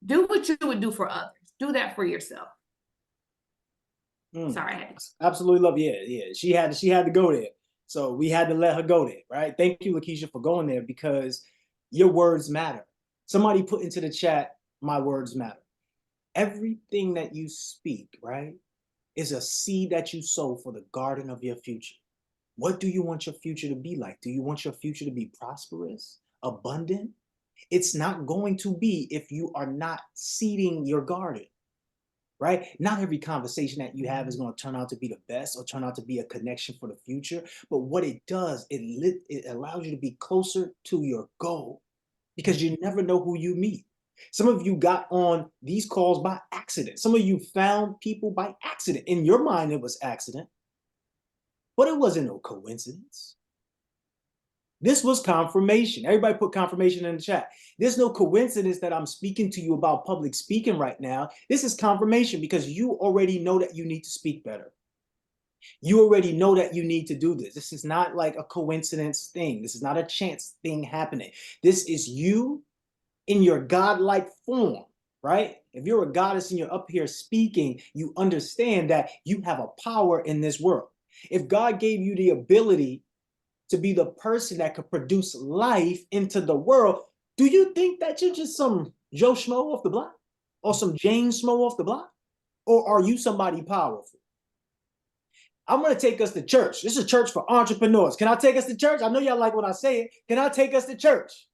Do what you would do for others. Do that for yourself. Sorry. Absolutely love. Yeah. She had to go there. So we had to let her go there, right? Thank you, Lakeisha, for going there because your words matter. Somebody put into the chat, my words matter. Everything that you speak, right, is a seed that you sow for the garden of your future. What do you want your future to be like? Do you want your future to be prosperous, abundant? It's not going to be if you are not seeding your garden, right? Not every conversation that you have is going to turn out to be the best or turn out to be a connection for the future. But what it does, it allows you to be closer to your goal because you never know who you meet. Some of you got on these calls by accident. Some of you found people by accident. In your mind, it was accident. But it wasn't no coincidence. This was confirmation. Everybody put confirmation in the chat. There's no coincidence that I'm speaking to you about public speaking right now. This is confirmation because you already know that you need to speak better. You already know that you need to do this. This is not like a coincidence thing. This is not a chance thing happening. This is you in your godlike form, right? If you're a goddess and you're up here speaking, you understand that you have a power in this world. If God gave you the ability to be the person that could produce life into the world, do you think that you're just some Joe Schmo off the block or some James Schmo off the block? Or are you somebody powerful? I'm going to take us to church. This is a church for entrepreneurs. Can I take us to church? I know y'all like when I say it. Can I take us to church?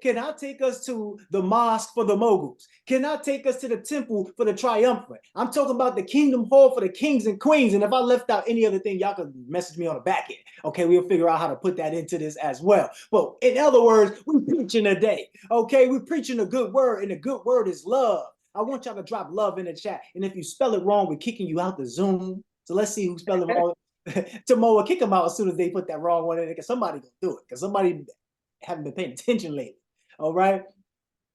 Can I take us to the mosque for the moguls? Can I take us to the temple for the triumphant? I'm talking about the kingdom hall for the kings and queens. And if I left out any other thing, y'all could message me on the back end. Okay, we'll figure out how to put that into this as well. But in other words, we're preaching today. Okay, we're preaching a good word, and the good word is love. I want y'all to drop love in the chat. And if you spell it wrong, we're kicking you out the Zoom. So let's see who spelled it wrong. Tomo will kick them out as soon as they put that wrong one in, because somebody gonna do it, because somebody haven't been paying attention lately. All right.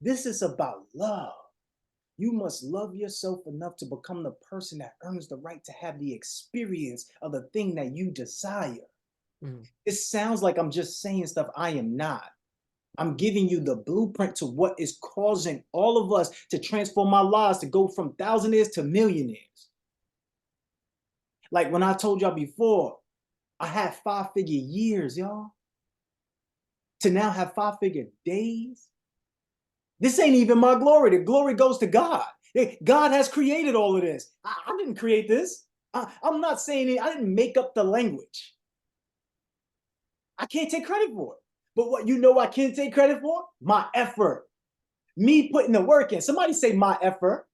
This is about love. You must love yourself enough to become the person that earns the right to have the experience of the thing that you desire. It sounds like I'm just saying stuff I am not. I'm giving you the blueprint to what is causing all of us to transform our lives to go from thousandaires to millionaires. Like when I told y'all before, I had 5-figure years, y'all. To now have 5-figure days. This ain't even my glory. The glory goes to God. God has created all of this. I didn't create this. I'm not saying it. I didn't make up the language. I can't take credit for it. But what you know I can take credit for? My effort. Me putting the work in. Somebody say my effort.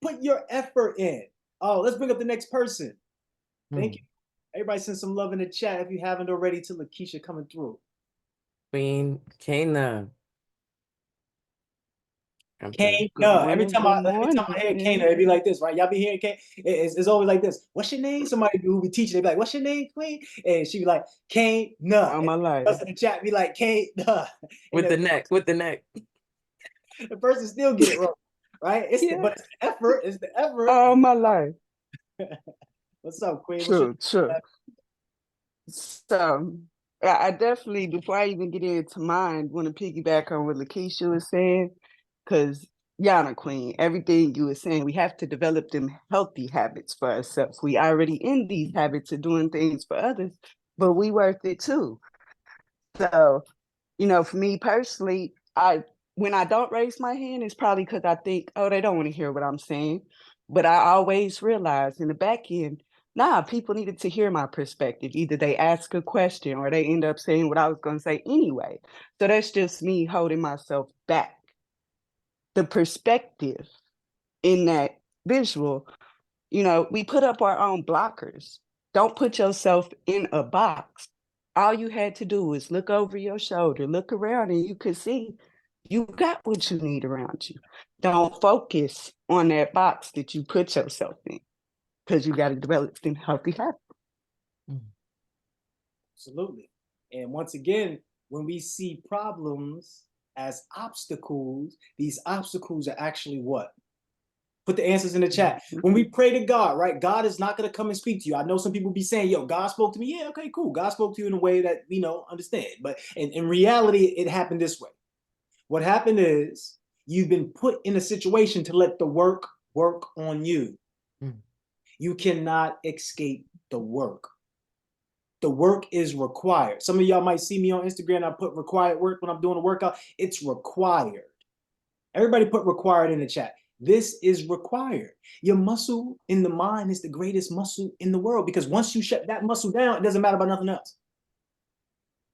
Put your effort in. Oh, let's bring up the next person. Thank you. Everybody send some love in the chat if you haven't already to Lakeisha coming through. Queen Kana. Kana. Every time I hear Kana, it'd be like this, right? Y'all be hearing Kana? It's always like this. What's your name? Somebody who be teaching, they be like, what's your name, Queen? And she be like, Kana. All my life. The in the chat be like, Kana. With the neck. The person still get it wrong, right? But it's the effort. It's the effort. All my life. What's up, Queen? True. So I definitely, before I even get into mine, want to piggyback on what Lakeisha was saying, because Yana Queen, everything you were saying, we have to develop them healthy habits for ourselves. We already in these habits of doing things for others, but we worth it too. So, for me personally, when I don't raise my hand, it's probably because I think, oh, they don't want to hear what I'm saying. But I always realize in the back end, people needed to hear my perspective. Either they ask a question or they end up saying what I was going to say anyway. So that's just me holding myself back. The perspective in that visual, we put up our own blockers. Don't put yourself in a box. All you had to do was look over your shoulder, look around, and you could see you got what you need around you. Don't focus on that box that you put yourself in, because you got to develop some healthy habits. Absolutely. And once again, when we see problems as obstacles, these obstacles are actually what? Put the answers in the chat. When we pray to God, right? God is not going to come and speak to you. I know some people be saying, yo, God spoke to me. Yeah, okay, cool. God spoke to you in a way that, understand. But in reality, it happened this way. What happened is you've been put in a situation to let the work on you. You cannot escape the work. The work is required. Some of y'all might see me on Instagram. I put required work when I'm doing a workout. It's required. Everybody put required in the chat. This is required. Your muscle in the mind is the greatest muscle in the world, because once you shut that muscle down, it doesn't matter about nothing else.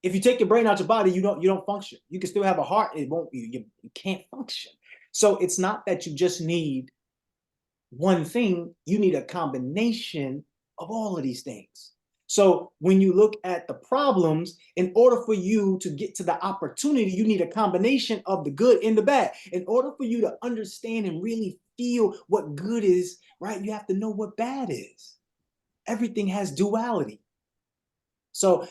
If you take your brain out your body, you don't function. You can still have a heart. You can't function. So it's not that you just need one thing. You need a combination of all of these things. So when you look at the problems, in order for you to get to the opportunity, you need a combination of the good and the bad. In order for you to understand and really feel what good is, right, you have to know what bad is. Everything has duality. So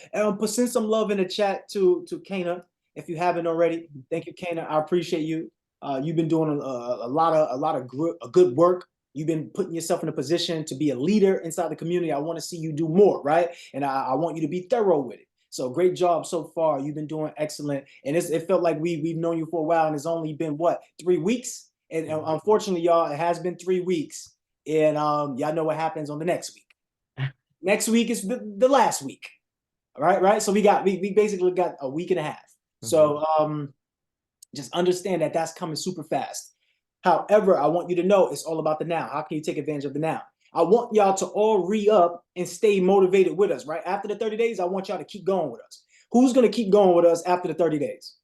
send some love in the chat to Kana if you haven't already. Thank you, Kana. I appreciate you. You've been doing a lot of good work. You've been putting yourself in a position to be a leader inside the community. I want to see you do more, right? And I want you to be thorough with it. So great job so far. You've been doing excellent. And it felt like we've known you for a while, and it's only been, what, 3 weeks? And unfortunately, y'all, it has been 3 weeks. And y'all know what happens on the next week. Next week is the last week. Right. So we basically got a week and a half. So just understand that that's coming super fast. However, I want you to know it's all about the now. How can you take advantage of the now? I want y'all to all re-up and stay motivated with us, right? After the 30 days, I want y'all to keep going with us. Who's going to keep going with us after the 30 days?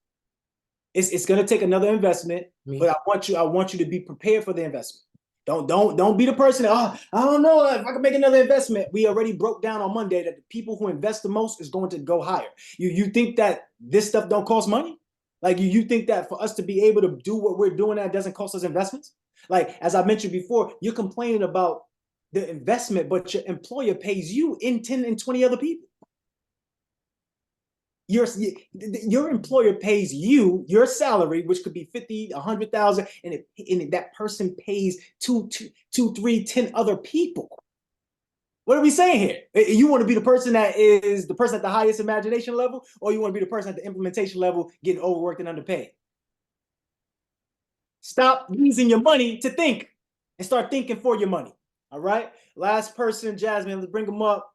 It's going to take another investment, but I want you to be prepared for the investment. Don't be the person that, I don't know if I can make another investment. We already broke down on Monday that the people who invest the most is going to go higher. You think that this stuff don't cost money? Like you think that for us to be able to do what we're doing, that doesn't cost us investments? Like, as I mentioned before, you're complaining about the investment, but your employer pays you in 10 and 20 other people. Your employer pays you your salary, which could be 50, 100,000, and that person pays two, 3, 10 other people. What are we saying here? You want to be the person that is the person at the highest imagination level, or you want to be the person at the implementation level getting overworked and underpaid? Stop using your money to think and start thinking for your money. All right. Last person, Jasmine, let's bring them up.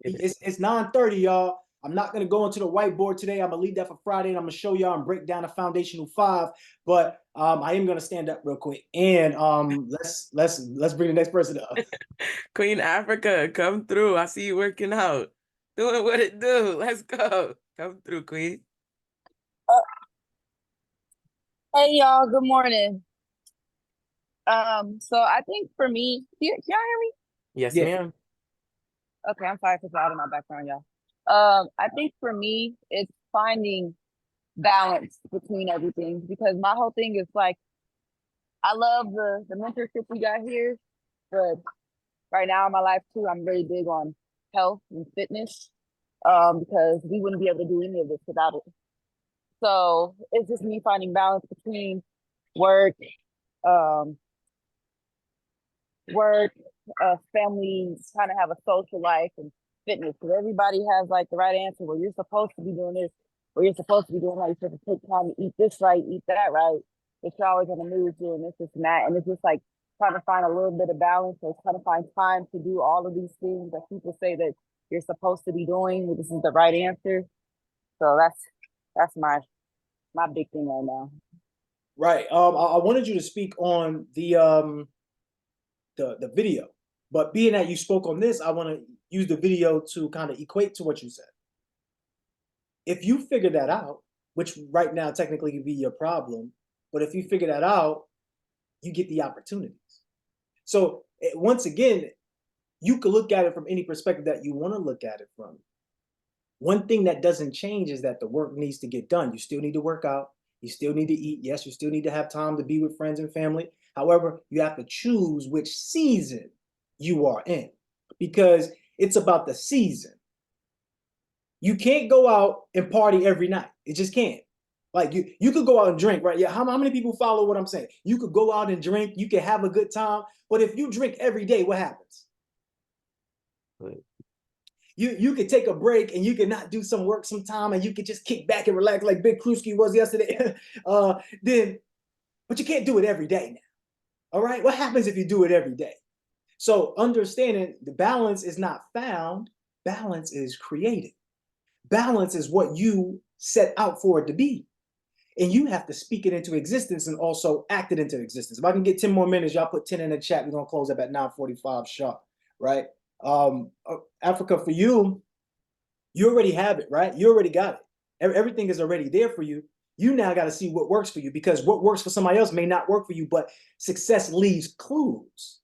It's 9:30, y'all. I'm not going to go into the whiteboard today. I'm going to leave that for Friday, and I'm going to show y'all and break down the foundational 5. But I am going to stand up real quick. And let's bring the next person up. Queen Africa, come through. I see you working out. Doing what it do. Let's go. Come through, Queen. Hey y'all, good morning. So I think for me, can y'all hear me? Yes, Yeah. ma'am. Okay, I'm sorry for the loud in my background, y'all. I think for me, it's finding balance between everything, because my whole thing is like, I love the mentorship we got here, but right now in my life too, I'm really big on health and fitness, because we wouldn't be able to do any of this without it. So it's just me finding balance between work, family, trying to have a social life, and fitness. Because everybody has like the right answer. Well, you're supposed to be doing this, or you're supposed to be doing that. You're supposed to take time to eat this right, eat that right. But you're always on the move doing this and that. And it's just like trying to find a little bit of balance, or trying to find time to do all of these things that people say that you're supposed to be doing. This is the right answer. So that's my big thing right now. Right. I wanted you to speak on the video, but being that you spoke on this, I want to use the video to kind of equate to what you said. If you figure that out, which right now technically could be your problem, but if you figure that out, you get the opportunities. So once again, you could look at it from any perspective that you want to look at it from. One thing that doesn't change is that the work needs to get done. You still need to work out. You still need to eat. Yes, you still need to have time to be with friends and family. However, you have to choose which season you are in, because it's about the season. You can't go out and party every night. It just can't. Like you could go out and drink, right? Yeah. How many people follow what I'm saying? You could go out and drink. You can have a good time. But if you drink every day, what happens? Right. You could take a break and you could not do some work sometime, and you could just kick back and relax like Big Krusky was yesterday. But you can't do it every day now. All right. What happens if you do it every day? So understanding the balance is not found, balance is created. Balance is what you set out for it to be. And you have to speak it into existence and also act it into existence. If I can get 10 more minutes, y'all put 10 in the chat. We're going to close up at 9:45 sharp, right? Africa, for you, you already have it, right? You already got it. Everything is already there for you. You now got to see what works for you, because what works for somebody else may not work for you, but success leaves clues.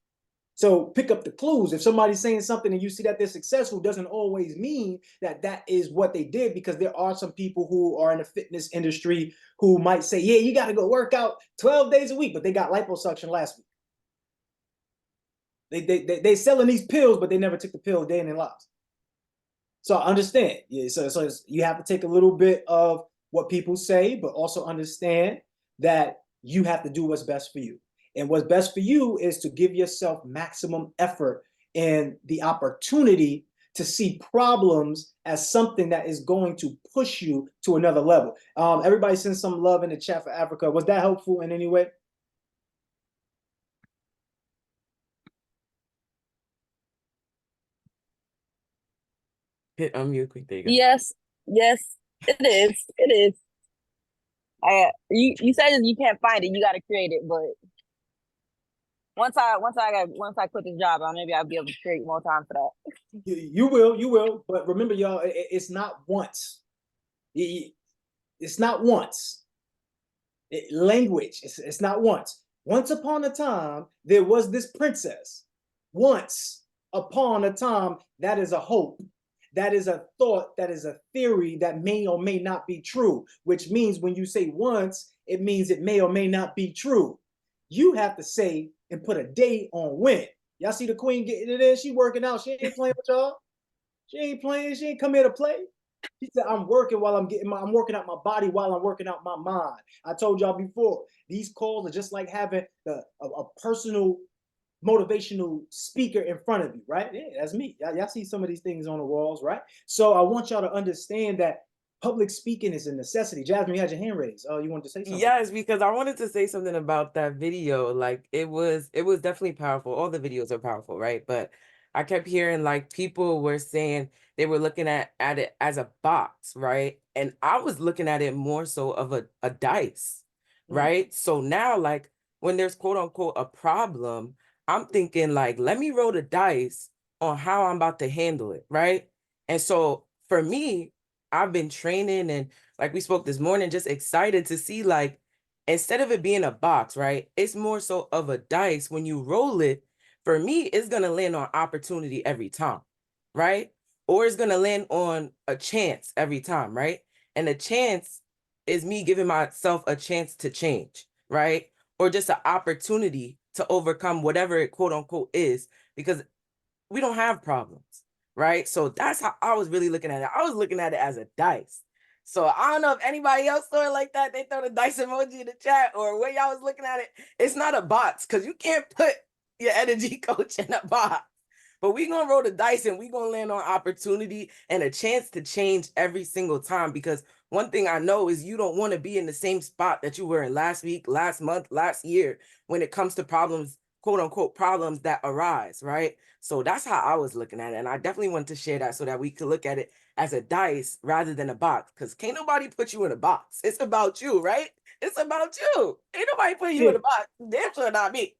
So pick up the clues. If somebody's saying something and you see that they're successful, doesn't always mean that that is what they did, because there are some people who are in the fitness industry who might say, yeah, you got to go work out 12 days a week, but they got liposuction last week. They selling these pills, but they never took the pill a day in their lives. So I understand. Yeah, so you have to take a little bit of what people say, but also understand that you have to do what's best for you. And what's best for you is to give yourself maximum effort and the opportunity to see problems as something that is going to push you to another level. Everybody send some love in the chat for Africa. Was that helpful in any way? Hit unmute quick. There you go. Yes, it is. It is. You said you can't find it, you got to create it. But once I quit this job, maybe I'll be able to create more time for that. You will. But remember, y'all, it's not once. It's not once. Language. It's not once. Once upon a time, there was this princess. Once upon a time, that is a hope. That is a thought, that is a theory that may or may not be true, which means when you say once, it means it may or may not be true. You have to say and put a date on when. Y'all see the queen getting it in? She working out. She ain't playing with y'all. She ain't playing. She ain't come here to play. She said, I'm working while I'm working out my body while I'm working out my mind. I told y'all before, these calls are just like having a personal motivational speaker in front of you, right? Yeah, that's me. Y'all see some of these things on the walls, right? So I want y'all to understand that public speaking is a necessity. Jasmine, you had your hand raised. Oh, you wanted to say something? Yes, because I wanted to say something about that video. Like it was definitely powerful. All the videos are powerful, right? But I kept hearing like people were saying they were looking at it as a box, right? And I was looking at it more so of a dice, right? So now like when there's quote unquote a problem, I'm thinking like, let me roll the dice on how I'm about to handle it, right? And so for me, I've been training and like we spoke this morning, just excited to see like instead of it being a box, right? It's more so of a dice. When you roll it, for me, it's gonna land on opportunity every time, right? Or it's gonna land on a chance every time, right? And a chance is me giving myself a chance to change, right? Or just an opportunity to overcome whatever it quote unquote is, because we don't have problems, right? So that's how I was really looking at it. I was looking at it as a dice. So I don't know if anybody else saw it like that. They throw the dice emoji in the chat or where y'all was looking at it. It's not a box because you can't put your energy coach in a box. But we gonna roll the dice and we gonna land on opportunity and a chance to change every single time. Because one thing I know is you don't want to be in the same spot that you were in last week, last month, last year when it comes to problems, quote unquote, problems that arise, right? So that's how I was looking at it. And I definitely wanted to share that so that we could look at it as a dice rather than a box. Because can't nobody put you in a box. It's about you, right? It's about you. Ain't nobody putting you in a box. Damn sure not me.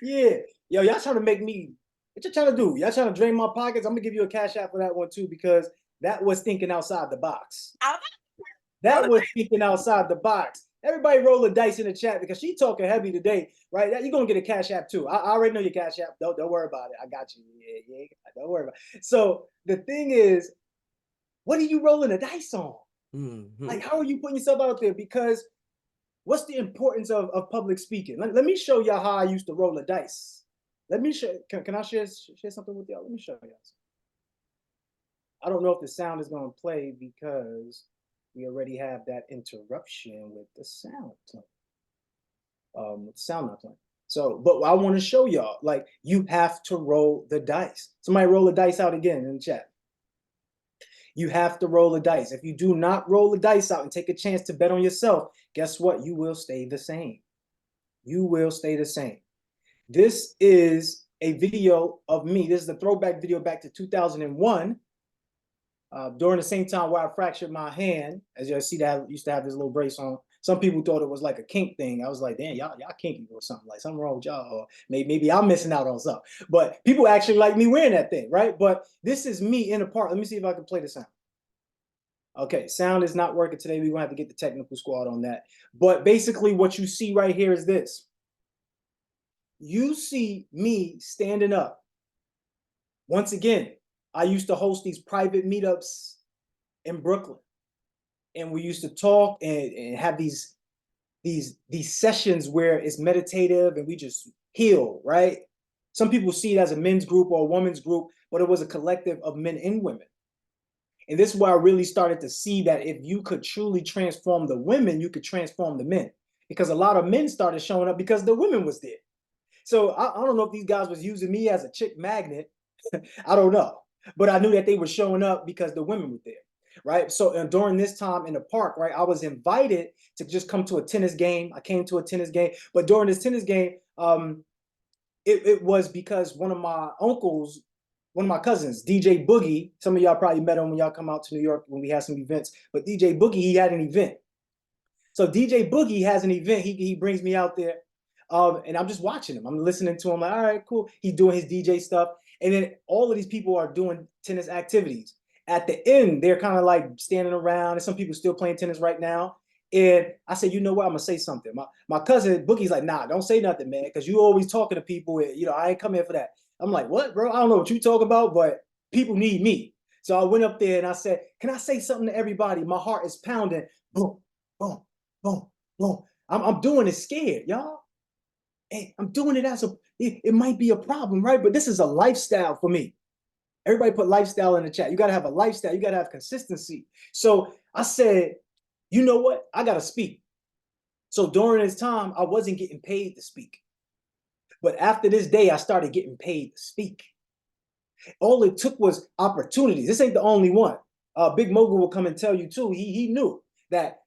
Yeah. Yo, y'all trying to make me, what you trying to do? Y'all trying to drain my pockets? I'm gonna give you a cash app for that one too, because that was thinking outside the box. That was thinking outside the box. Everybody roll the dice in the chat because she talking heavy today, right? You're gonna get a cash app too. I already know your cash app. Don't worry about it. I got you. Yeah, don't worry about it. So the thing is, what are you rolling the dice on? Like, how are you putting yourself out there? Because what's the importance of public speaking? Let me show y'all how I used to roll the dice. Let me show. Can I share something with y'all? Let me show y'all. I don't know if the sound is gonna play because we already have that interruption with the sound playing. With the sound not playing. So, but I want to show y'all, like, you have to roll the dice. Somebody roll the dice out again in the chat. You have to roll the dice. If you do not roll the dice out and take a chance to bet on yourself, guess what? You will stay the same. You will stay the same. This is a video of me. This is a throwback video back to 2001. During the same time where I fractured my hand. As you see, that I used to have this little brace on. Some people thought it was like a kink thing. I was like, damn, y'all kinky or something, like something wrong with y'all, or maybe I'm missing out on something. But people actually like me wearing that thing, right? But this is me in a park. Let me see if I can play the sound. Okay, sound is not working today. We're gonna have to get the technical squad on that. But basically what you see right here is this. You see me standing up. Once again, I used to host these private meetups in Brooklyn. And we used to talk and have these sessions where it's meditative and we just heal, right? Some people see it as a men's group or a women's group, but it was a collective of men and women. And this is where I really started to see that if you could truly transform the women, you could transform the men. Because a lot of men started showing up because the women was there. So I don't know if these guys was using me as a chick magnet. I don't know. But I knew that they were showing up because the women were there. Right. So during this time in the park, right, I was invited to just come to a tennis game. I came to a tennis game. But during this tennis game, it was because one of my uncles, one of my cousins, DJ Boogie, some of y'all probably met him when y'all come out to New York when we had some events. But DJ Boogie, he had an event. So DJ Boogie has an event. He brings me out there. And I'm just watching him. I'm listening to him like, all right, cool. He's doing his DJ stuff. And then all of these people are doing tennis activities. At the end, they're kind of like standing around, and some people still playing tennis right now. And I said, you know what? I'm gonna say something. My cousin Boogie's like, nah, don't say nothing, man, because you always talking to people. I ain't come here for that. I'm like, what, bro? I don't know what you talk about, but people need me. So I went up there and I said, can I say something to everybody? My heart is pounding. Boom, boom, boom, boom. I'm doing it scared, y'all. Hey, I'm doing it as it might be a problem, right? But this is a lifestyle for me. Everybody put lifestyle in the chat. You got to have a lifestyle. You got to have consistency. So I said, you know what? I got to speak. So during this time, I wasn't getting paid to speak. But after this day, I started getting paid to speak. All it took was opportunities. This ain't the only one. Big Mogul will come and tell you too. He knew that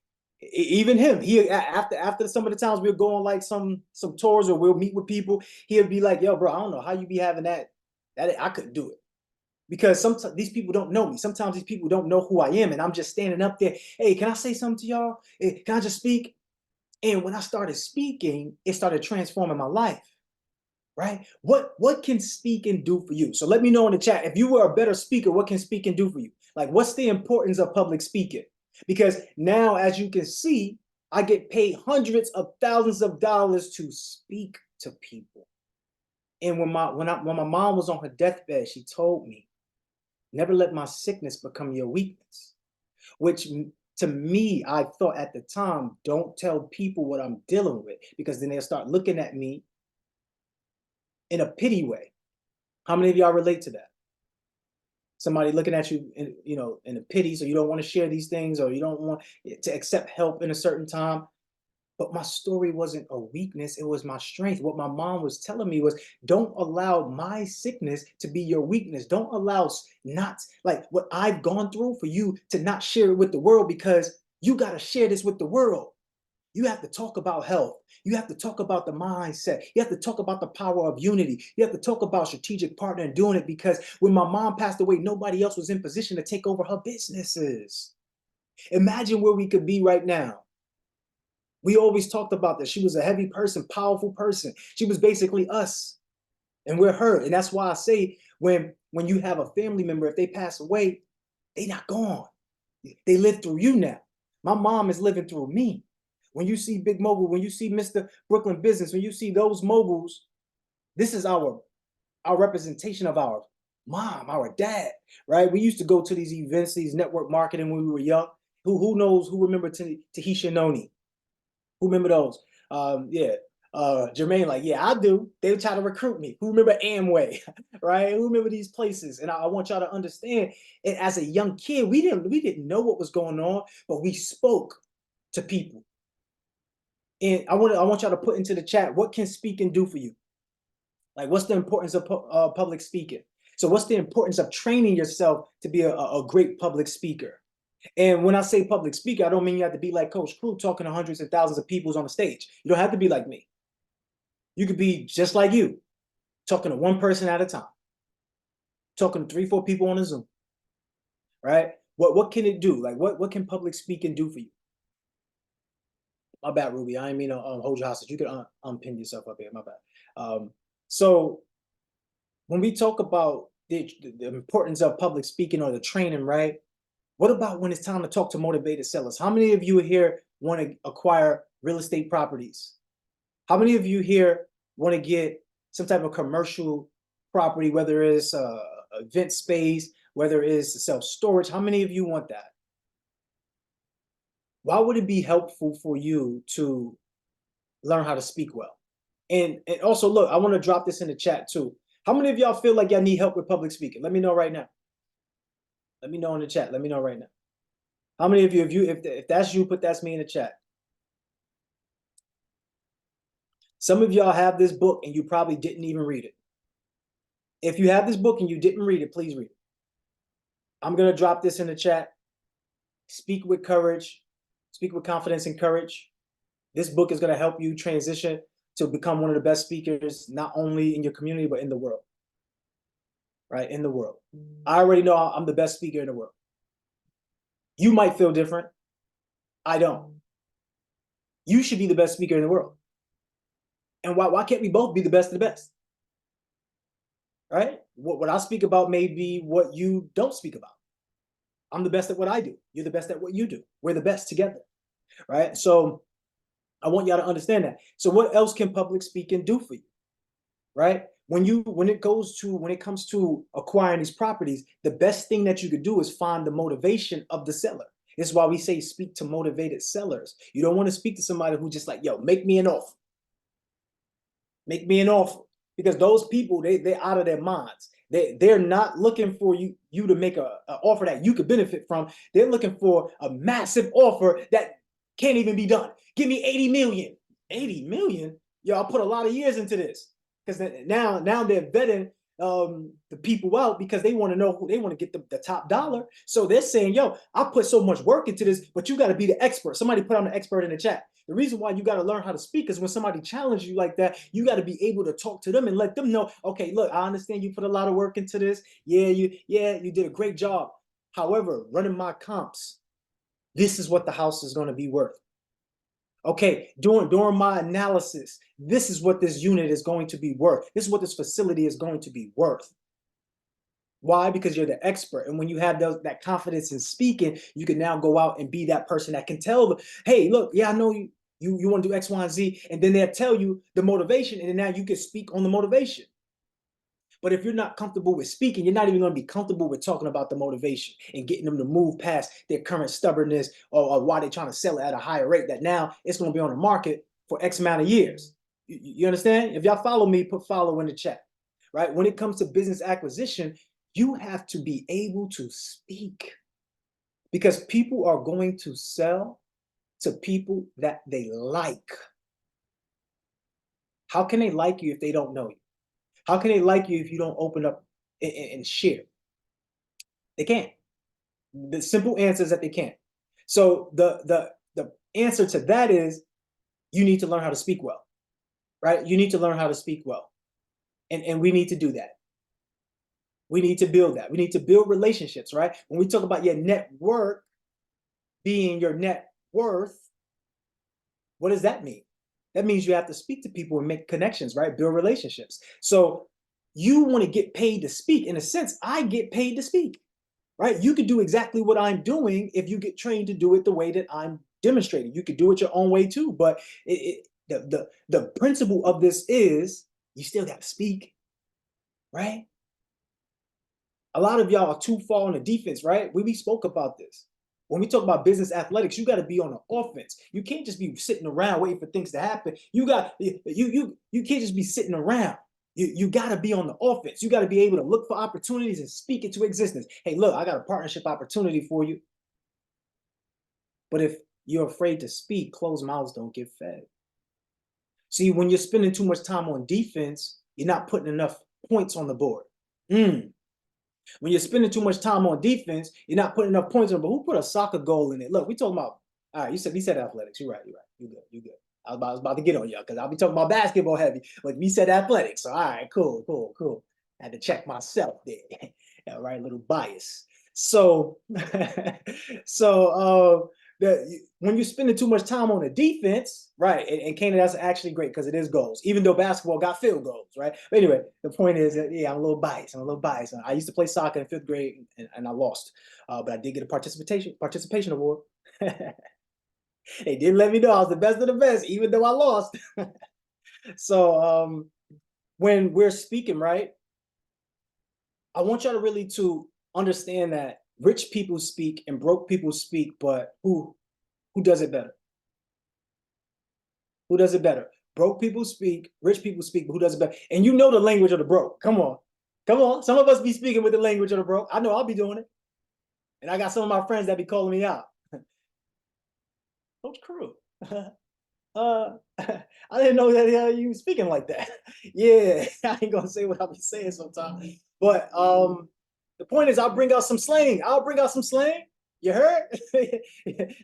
even him, he after some of the times we'll go on like some tours or we'll meet with people, he'll be like, yo, bro, I don't know how you be having that I couldn't do it. Because sometimes these people don't know me. Sometimes these people don't know who I am. And I'm just standing up there. Hey, can I say something to y'all? Hey, can I just speak? And when I started speaking, it started transforming my life. Right? What can speaking do for you? So let me know in the chat. If you were a better speaker, what can speaking do for you? Like, what's the importance of public speaking? Because now, as you can see, I get paid hundreds of thousands of dollars to speak to people. And when my mom was on her deathbed, she told me, never let my sickness become your weakness. Which to me, I thought at the time, don't tell people what I'm dealing with, because then they'll start looking at me in a pity way. How many of y'all relate to that? Somebody looking at you in, in a pity, so you don't want to share these things, or you don't want to accept help in a certain time. But my story wasn't a weakness, it was my strength. What my mom was telling me was, don't allow my sickness to be your weakness. Don't allow not like what I've gone through for you to not share it with the world, because you got to share this with the world. You have to talk about health. You have to talk about the mindset. You have to talk about the power of unity. You have to talk about strategic partner and doing it, because when my mom passed away, nobody else was in position to take over her businesses. Imagine where we could be right now. We always talked about this. She was a heavy person, powerful person. She was basically us, and we're her. And that's why I say when you have a family member, if they pass away, they not gone. They live through you now. My mom is living through me. When you see Big Mogul, when you see Mr. Brooklyn Business, when you see those moguls, this is our representation of our mom, our dad, right? We used to go to these events, these network marketing when we were young. Who knows? Who remember Tahisha Noni? Who remember those? Yeah. Jermaine, like, yeah, I do. They would try to recruit me. Who remember Amway, right? Who remember these places? And I want y'all to understand, and as a young kid, we didn't know what was going on, but we spoke to people. And I want y'all to put into the chat, what can speaking do for you? Like, what's the importance of public speaking? So what's the importance of training yourself to be a great public speaker? And when I say public speaker, I don't mean you have to be like Coach Crew talking to hundreds and thousands of people on the stage. You don't have to be like me. You could be just like you, talking to one person at a time, talking to 3, 4 people on a Zoom, right? What can it do? Like, what can public speaking do for you? My bad, Ruby. I didn't mean to hold you hostage. You can unpin yourself up here. My bad. So when we talk about the importance of public speaking or the training, right? What about when it's time to talk to motivated sellers? How many of you here want to acquire real estate properties? How many of you here want to get some type of commercial property, whether it's a event space, whether it's self-storage? How many of you want that? Why would it be helpful for you to learn how to speak well? And also, look, I want to drop this in the chat too. How many of y'all feel like y'all need help with public speaking? Let me know right now. Let me know in the chat. Let me know right now. How many of you, if that's you, put that's me in the chat. Some of y'all have this book and you probably didn't even read it. If you have this book and you didn't read it, please read it. I'm going to drop this in the chat. Speak with courage. Speak with confidence and courage. This book is going to help you transition to become one of the best speakers, not only in your community, but in the world. Right? In the world. I already know I'm the best speaker in the world. You might feel different. I don't. You should be the best speaker in the world. And why can't we both be the best of the best? Right? What I speak about may be what you don't speak about. I'm the best at what I do. You're the best at what you do. We're the best together. Right? So I want y'all to understand that. So what else can public speaking do for you? Right? When it comes to acquiring these properties, the best thing that you could do is find the motivation of the seller. This is why we say speak to motivated sellers. You don't want to speak to somebody who just like, yo, make me an offer. Make me an offer. Because those people, they're out of their minds. They're not looking for you to make an offer that you could benefit from. They're looking for a massive offer that can't even be done. Give me 80 million. 80 million? Yo, I put a lot of years into this. Because now they're vetting the people out because they want to know who they want to get the top dollar. So they're saying, yo, I put so much work into this, but you got to be the expert. Somebody put on the expert in the chat. The reason why you got to learn how to speak is when somebody challenges you like that, you got to be able to talk to them and let them know, okay, look, I understand you put a lot of work into this. Yeah, you did a great job. However, running my comps, this is what the house is going to be worth. Okay, during my analysis, this is what this unit is going to be worth. This is what this facility is going to be worth. Why? Because you're the expert. And when you have that confidence in speaking, you can now go out and be that person that can tell them, hey, look, yeah, I know you want to do X, Y, and Z. And then they'll tell you the motivation. And then now you can speak on the motivation. But if you're not comfortable with speaking, you're not even going to be comfortable with talking about the motivation and getting them to move past their current stubbornness or why they're trying to sell it at a higher rate that now it's going to be on the market for X amount of years. You understand? If y'all follow me, put follow in the chat, right? When it comes to business acquisition, you have to be able to speak because people are going to sell to people that they like. How can they like you if they don't know you? How can they like you if you don't open up and share? They can't. The simple answer is that they can't. So the answer to that is you need to learn how to speak well, right? You need to learn how to speak well. And we need to do that. We need to build that. We need to build relationships, right? When we talk about your network being your net worth, what does that mean? That means you have to speak to people and make connections, right? Build relationships. So you want to get paid to speak. In a sense, I get paid to speak, right? You could do exactly what I'm doing if you get trained to do it the way that I'm demonstrating. You could do it your own way too, but the principle of this is you still got to speak, right? A lot of y'all are too far on the defense, right? We spoke about this. When we talk about business athletics, you got to be on the offense. You can't just be sitting around waiting for things to happen. You can't just be sitting around. You got to be on the offense. You got to be able to look for opportunities and speak into existence. Hey, look, I got a partnership opportunity for you. But if you're afraid to speak, closed mouths don't get fed. See, when you're spending too much time on defense, you're not putting enough points on the board. When you're spending too much time on defense, you're not putting enough points on. But who put a soccer goal in it? Look, we talking about. All right, we said athletics. You're right. You good. I was about to get on y'all because I'll be talking about basketball heavy, but we said athletics. So all right, cool. I had to check myself there. All right, little bias. So, when you're spending too much time on the defense, right? And Kanan, that's actually great because it is goals, even though basketball got field goals, right? But anyway, the point is that, yeah, I'm a little biased. I used to play soccer in 5th grade and I lost, but I did get a participation award. They did let me know I was the best of the best, even though I lost. So when we're speaking, right, I want y'all to really to understand that rich people speak and broke people speak, but who does it better? Who does it better? Broke people speak, rich people speak, but who does it better? And you know the language of the broke. Come on. Some of us be speaking with the language of the broke. I know I'll be doing it. And I got some of my friends that be calling me out. Coach Crew. I didn't know that you speaking like that. Yeah, I ain't gonna say what I'll be saying sometimes. But the point is I'll bring out some slang. You heard?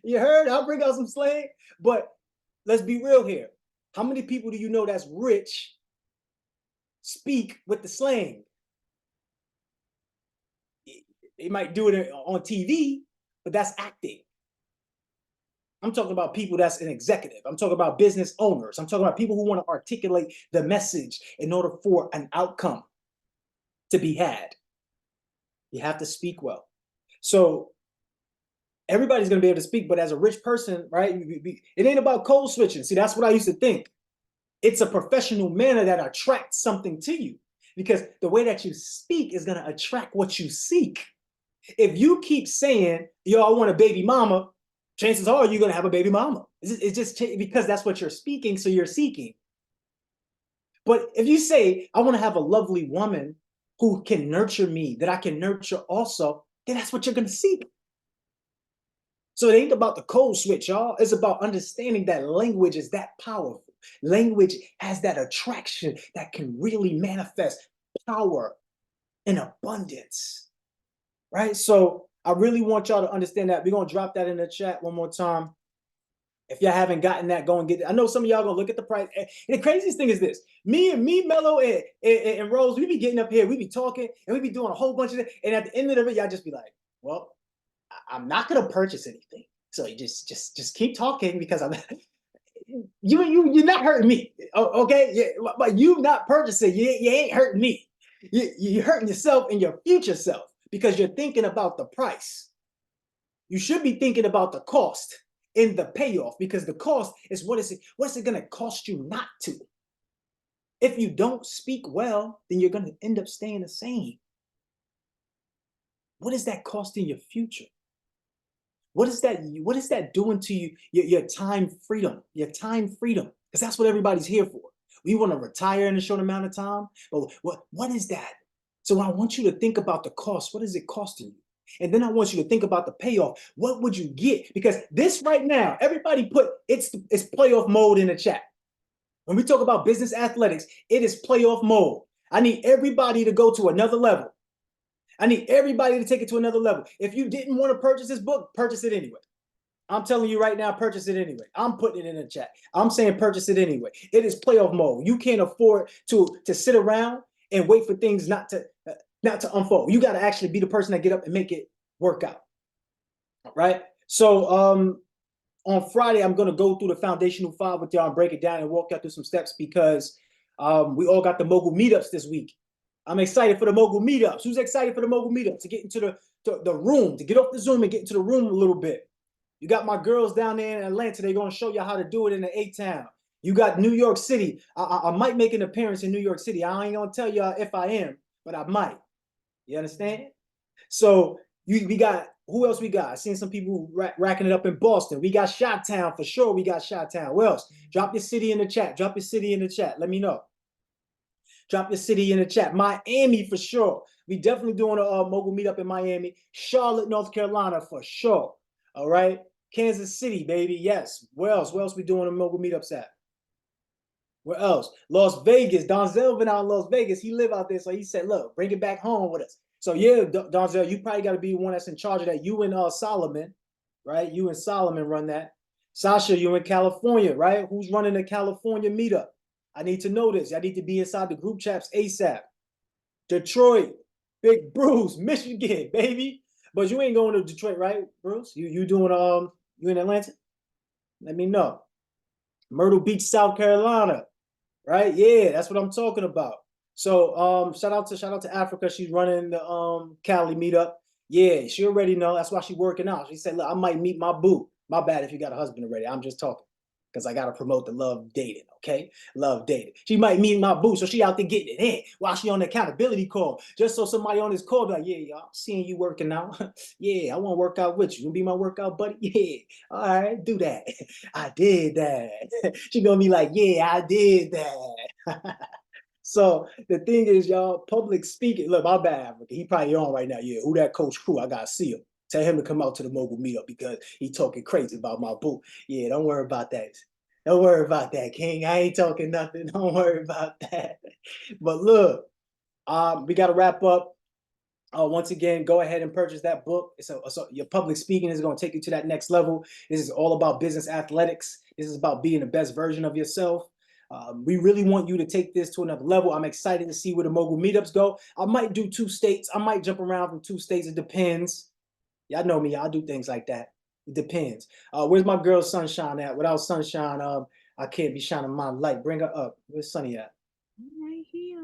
You heard? I'll bring out some slang. But let's be real here. How many people do you know that's rich speak with the slang? They might do it on TV, but that's acting. I'm talking about people that's an executive. I'm talking about business owners. I'm talking about people who want to articulate the message in order for an outcome to be had. You have to speak well. So everybody's going to be able to speak, but as a rich person, right, it ain't about code switching. See, that's what I used to think. It's a professional manner that attracts something to you because the way that you speak is going to attract what you seek. If you keep saying, yo, I want a baby mama, chances are you're going to have a baby mama. It's just because that's what you're speaking, so you're seeking. But if you say, I want to have a lovely woman who can nurture me, that I can nurture also, then that's what you're going to see. So it ain't about the code switch, y'all. It's about understanding that language is that powerful. Language has that attraction that can really manifest power and abundance, right? So I really want y'all to understand that. We're going to drop that in the chat one more time. If y'all haven't gotten that, go and get it. I know some of y'all gonna look at the price. And the craziest thing is this: me, Mello, and Rose, we be getting up here, we be talking, and we be doing a whole bunch of it. And at the end of it, y'all just be like, "Well, I'm not gonna purchase anything. So you just keep talking because I'm you're not hurting me, okay? Yeah, but you not purchasing, you ain't hurting me. You're hurting yourself and your future self because you're thinking about the price. You should be thinking about the cost in the payoff, because the cost is what's it going to cost you not to. If you don't speak well, then you're going to end up staying the same. What is that costing your future? What is that doing to you, your time freedom, because that's what everybody's here for. We want to retire in a short amount of time, but what is that? So I want you to think about the cost. What is it costing you? And then I want you to think about the payoff. What would you get? Because this right now, everybody put it's playoff mode in the chat. When we talk about business athletics, it is playoff mode. I need everybody to go to another level. I need everybody to take it to another level. If you didn't want to purchase this book, purchase it anyway. I'm telling you right now, purchase it anyway. I'm putting it in the chat. I'm saying purchase it anyway. It is playoff mode. You can't afford to sit around and wait for things not to unfold. You got to actually be the person that get up and make it work out. All right. So on Friday, I'm going to go through the foundational 5 with y'all and break it down and walk y'all through some steps, because we all got the mogul meetups this week. I'm excited for the mogul meetups. Who's excited for the mogul meetups? To get into the room, to get off the Zoom and get into the room a little bit. You got my girls down there in Atlanta. They're going to show you how to do it in the A-Town. You got New York City. I might make an appearance in New York City. I ain't going to tell y'all if I am, but I might. You understand? So we got, who else we got? I seen some people racking it up in Boston. We got Chi-Town for sure. We got Chi-Town. Who else? Drop your city in the chat. Drop your city in the chat. Let me know. Drop your city in the chat. Miami for sure. We definitely doing a mogul meetup in Miami. Charlotte, North Carolina for sure. All right. Kansas City, baby. Yes. Where else? Where else we doing a mogul meetups at? Where else? Las Vegas. Donzel been out in Las Vegas. He live out there. So he said, look, bring it back home with us. So yeah, Donzel, you probably got to be the one that's in charge of that. You and Solomon, right? You and Solomon run that. Sasha, you in California, right? Who's running the California meetup? I need to know this. I need to be inside the group chats ASAP. Detroit, Big Bruce, Michigan, baby. But you ain't going to Detroit, right, Bruce? You doing you in Atlanta? Let me know. Myrtle Beach, South Carolina, right? Yeah, that's what I'm talking about. So shout out to Africa. She's running the Cali meetup. Yeah, she already know. That's why she's working out. She said, look, I might meet my boo. My bad if you got a husband already. I'm just talking, because I got to promote the love dating, okay? Love dating. She might meet my boo, so she out there getting it in while she on the accountability call, just so somebody on this call be like, yeah, y'all, I'm seeing you working out. Yeah, I want to work out with you. You be my workout buddy? Yeah, all right, do that. I did that. She gonna be like, yeah, I did that. So the thing is, y'all, public speaking. Look, my bad. He probably on right now. Yeah, who that Coach Crew? I gotta see him. Tell him to come out to the mogul meetup because he talking crazy about my boo. Yeah, don't worry about that. Don't worry about that, King. I ain't talking nothing. Don't worry about that. But look, we got to wrap up. Once again, go ahead and purchase that book. So your public speaking is going to take you to that next level. This is all about business athletics. This is about being the best version of yourself. We really want you to take this to another level. I'm excited to see where the mogul meetups go. I might do 2 states. I might jump around from 2 states. It depends. Y'all know me. I'll do things like that. It depends. Where's my girl Sunshine at? Without Sunshine, I can't be shining my light. Bring her up. Where's Sunny at? Right here.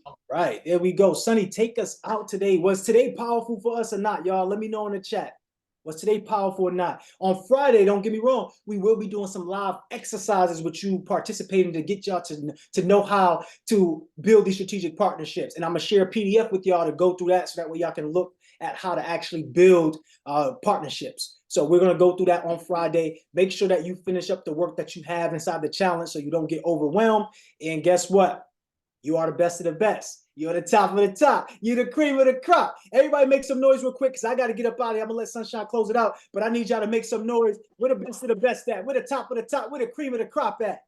All right, there we go. Sunny, take us out today. Was today powerful for us or not, y'all? Let me know in the chat. Was today powerful or not? On Friday, don't get me wrong, we will be doing some live exercises with you participating to get y'all to know how to build these strategic partnerships. And I'm going to share a PDF with y'all to go through that so that way y'all can look at how to actually build partnerships. So we're going to go through that on Friday. Make sure that you finish up the work that you have inside the challenge so you don't get overwhelmed. And guess what? You are the best of the best. You're the top of the top. You're the cream of the crop. Everybody make some noise real quick because I got to get up out of here. I'm going to let Sunshine close it out, but I need y'all to make some noise. Where the best of the best at? Where the top of the top? Where the cream of the crop at?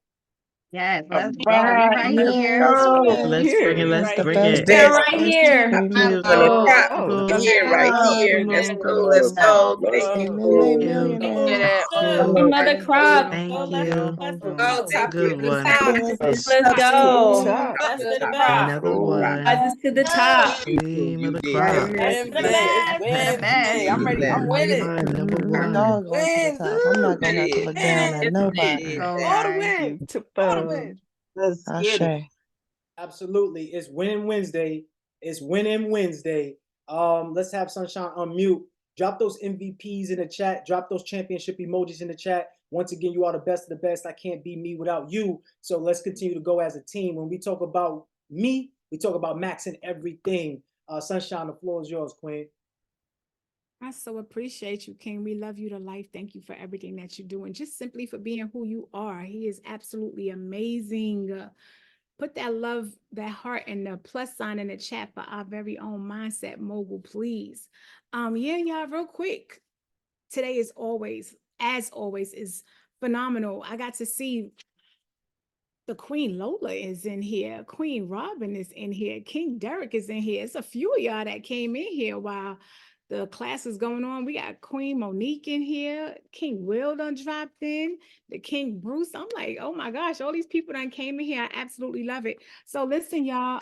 Yes, All let's go. We right, right let's here. go. Let's bring it. We Let's right bring here. it. They're Best. right here. Thank Top you. of the crop. Oh, Go. let's Here, right go. here. Come Let's on, go. go. Let's go. Let's Thank Amen, go. amen, Let's amen. go. Go. Cream of the crop. Thank Let's you. go. Top go. of Good the one. top. Let's Top to the go. top. Top of the top. Another one. Rises to the top. Cream of the Yes, crop. Wednesday. It's best of the Wednesday. I'm best. ready. I'm Best. We winning. are number one. Wednesday. Let's go, All the guys. wins. All the Beautiful. wins. Let's get it. Absolutely. It's Winning Wednesday. It's Winning Wednesday. Let's have Sunshine unmute. Drop those MVPs in the chat. Drop those championship emojis in the chat. Once again, you are the best of the best. I can't be me without you. So let's continue to go as a team. When we talk about me, we talk about maxing everything. Sunshine, the floor is yours, Queen. I so appreciate you, King. We love you to life. Thank you for everything that you do and just simply for being who you are. He is absolutely amazing. Put that love, that heart, and the plus sign in the chat for our very own mindset mogul, please. Yeah, y'all, real quick. Today is always, as always, is phenomenal. I got to see the Queen Lola is in here. Queen Robin is in here. King Derek is in here. It's a few of y'all that came in here while the class is going on. We got Queen Monique in here. King Will done dropped in. The King Bruce. I'm like, oh my gosh, all these people done came in here. I absolutely love it. So listen, y'all.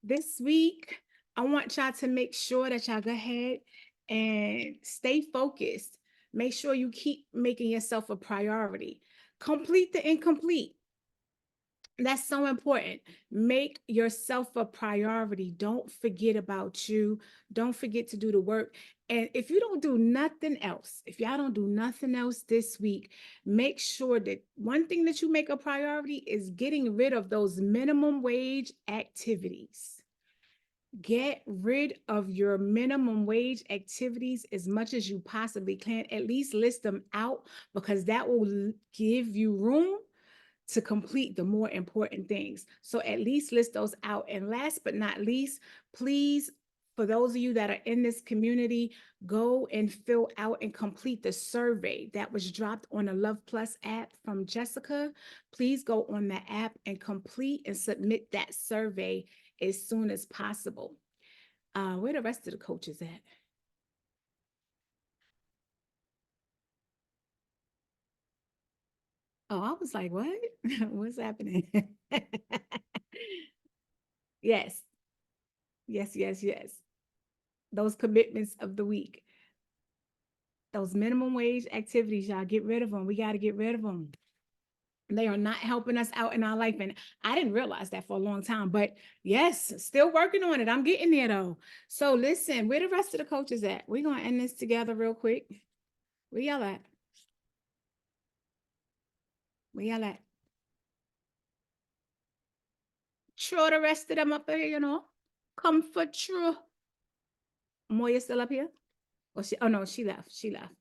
This week I want y'all to make sure that y'all go ahead and stay focused. Make sure you keep making yourself a priority. Complete the incomplete. That's so important. Make yourself a priority. Don't forget about you. Don't forget to do the work. And if you don't do nothing else, if y'all don't do nothing else this week, make sure that one thing that you make a priority is getting rid of those minimum wage activities. Get rid of your minimum wage activities as much as you possibly can. At least list them out because that will give you room to complete the more important things. So at least list those out. And last but not least, please, for those of you that are in this community, go and fill out and complete the survey that was dropped on the Luhv Plus app from Jessica. Please go on the app and complete and submit that survey as soon as possible. Where the rest of the coaches at? Oh, I was like, what? What's happening? Yes. Yes, yes, yes. Those commitments of the week. Those minimum wage activities, y'all, get rid of them. We got to get rid of them. They are not helping us out in our life. And I didn't realize that for a long time, but yes, still working on it. I'm getting there though. So listen, where the rest of the coaches at? We're going to end this together real quick. Where y'all at? Where y'all at? Throw the rest of them up here, you know. Comfort true. Moya still up here? Or oh no, she left. She left.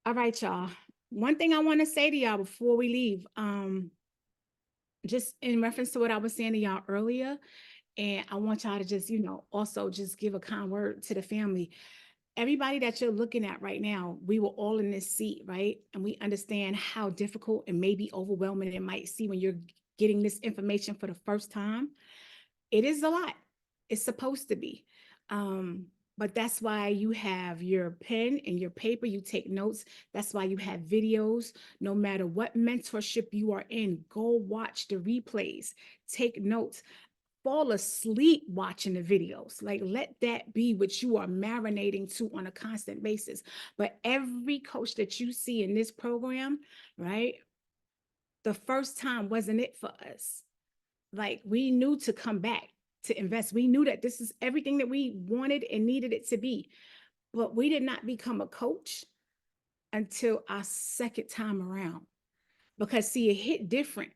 All right, y'all. One thing I want to say to y'all before we leave, just in reference to what I was saying to y'all earlier, and I want y'all to just, also just give a kind word to the family. Everybody that you're looking at right now, we were all in this seat, right? And we understand how difficult and maybe overwhelming it might seem when you're getting this information for the first time. It is a lot. It's supposed to be. But that's why you have your pen and your paper, you take notes. That's why you have videos. No matter what mentorship you are in, go watch the replays, take notes, fall asleep watching the videos. Like, let that be what you are marinating to on a constant basis. But every coach that you see in this program, right? The first time wasn't it for us. Like, we knew to come back to invest. We knew that this is everything that we wanted and needed it to be. But we did not become a coach until our second time around. Because see, it hit different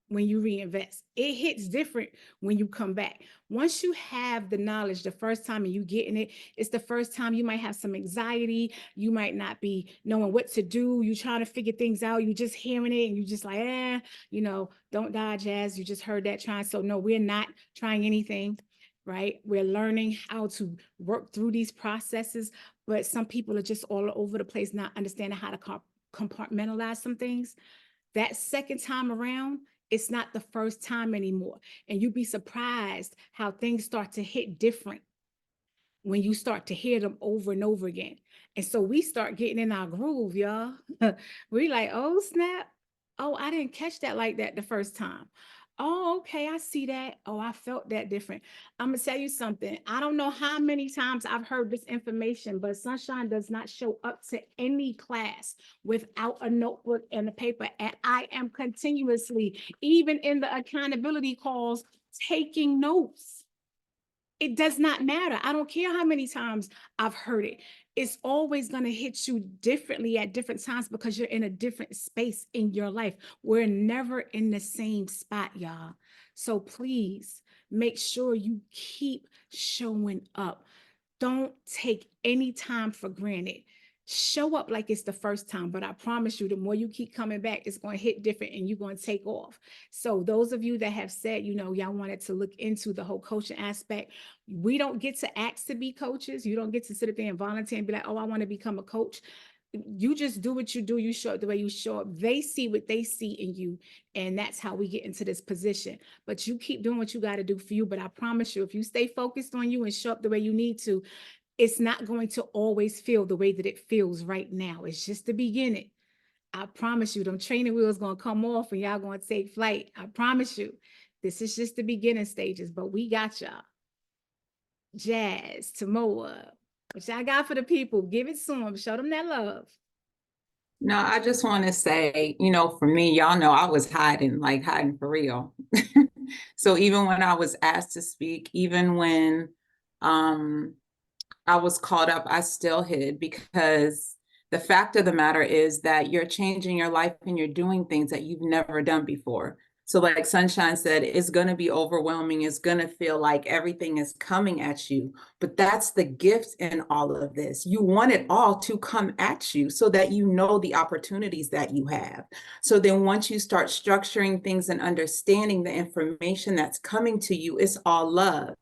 when you reinvest. It hits different when you come back. Once you have the knowledge the first time and you getting it, it's the first time you might have some anxiety. You might not be knowing what to do. You trying to figure things out. You just hearing it and you just like, don't dodge as you just heard that trying. So no, we're not trying anything, right? We're learning how to work through these processes, but some people are just all over the place, not understanding how to compartmentalize some things. That second time around, it's not the first time anymore. And you'd be surprised how things start to hit different when you start to hear them over and over again. And so we start getting in our groove, y'all. We like, oh, snap. Oh, I didn't catch that like that the first time. Oh, okay, I see that. Oh, I felt that different. I'm gonna tell you something. I don't know how many times I've heard this information, but Sunshine does not show up to any class without a notebook and a paper. And I am continuously, even in the accountability calls, taking notes. It does not matter. I don't care how many times I've heard it. It's always going to hit you differently at different times because you're in a different space in your life. We're never in the same spot, y'all. So please make sure you keep showing up. Don't take any time for granted. Show up like it's the first time, but I promise you, the more you keep coming back, it's going to hit different and you're going to take off. So those of you that have said, y'all wanted to look into the whole coaching aspect, we don't get to ask to be coaches. You don't get to sit there and volunteer and be like, oh, I want to become a coach. You just do what you do. You show up the way you show up. They see what they see in you. And that's how we get into this position. But you keep doing what you got to do for you. But I promise you, if you stay focused on you and show up the way you need to, it's not going to always feel the way that it feels right now. It's just the beginning. I promise you, them training wheels going to come off and y'all going to take flight. I promise you. This is just the beginning stages, but we got y'all. Jazz, Tamoa, what y'all got for the people? Give it to them. Show them that love. No, I just want to say, for me, y'all know I was hiding for real. So even when I was asked to speak, even when I was caught up, I still hid, because the fact of the matter is that you're changing your life and you're doing things that you've never done before. So like Sunshine said, it's going to be overwhelming. It's going to feel like everything is coming at you, but that's the gift in all of this. You want it all to come at you so that you know the opportunities that you have. So then once you start structuring things and understanding the information that's coming to you, it's all love.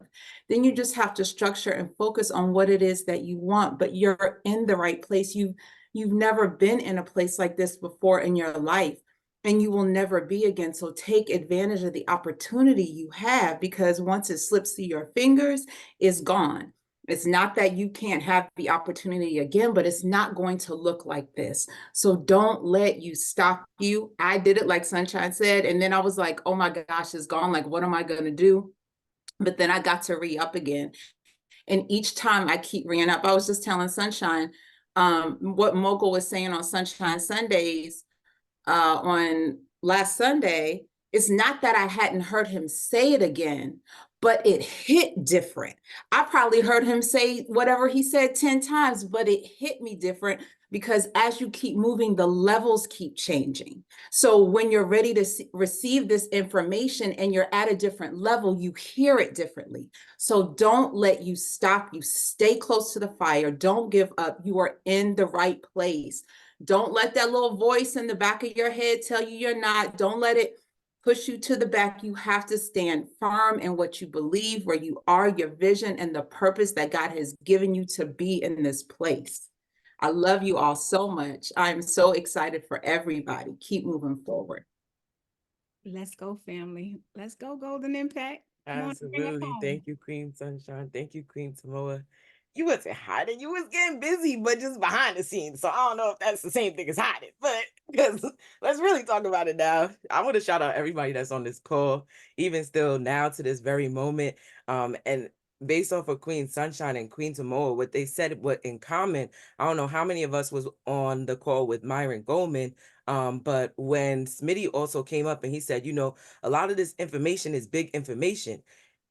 Then you just have to structure and focus on what it is that you want, but you're in the right place. You've never been in a place like this before in your life, and you will never be again. So take advantage of the opportunity you have, because once it slips through your fingers, it's gone. It's not that you can't have the opportunity again, but it's not going to look like this. So don't let you stop you. I did it like Sunshine said, and then I was like, oh my gosh, it's gone. Like, what am I going to do? But then I got to re-up again. And each time I keep re up. I was just telling Sunshine what Mogul was saying on Sunshine Sundays on last Sunday. It's not that I hadn't heard him say it again, but it hit different. I probably heard him say whatever he said 10 times, but it hit me different, because as you keep moving, the levels keep changing. So when you're ready to receive this information and you're at a different level, you hear it differently. So don't let you stop you. Stay close to the fire. Don't give up. You are in the right place. Don't let that little voice in the back of your head tell you you're not. Don't let it push you to the back. You have to stand firm in what you believe, where you are, your vision, and the purpose that God has given you to be in this place. I love you all so much. I'm so excited for everybody. Keep moving forward. Let's go, family. Let's go, Golden Impact. Come Absolutely. on, bring us Thank you, Queen Sunshine. Thank you, Queen Samoa. You wasn't hiding. You was getting busy, but just behind the scenes. So I don't know if that's the same thing as hiding, but because let's really talk about it now. I want to shout out everybody that's on this call, even still now to this very moment. And based off of Queen Sunshine and Queen Samoa, what they said, what in common, I don't know how many of us was on the call with Myron Goldman. But when Smitty also came up and he said, a lot of this information is big information.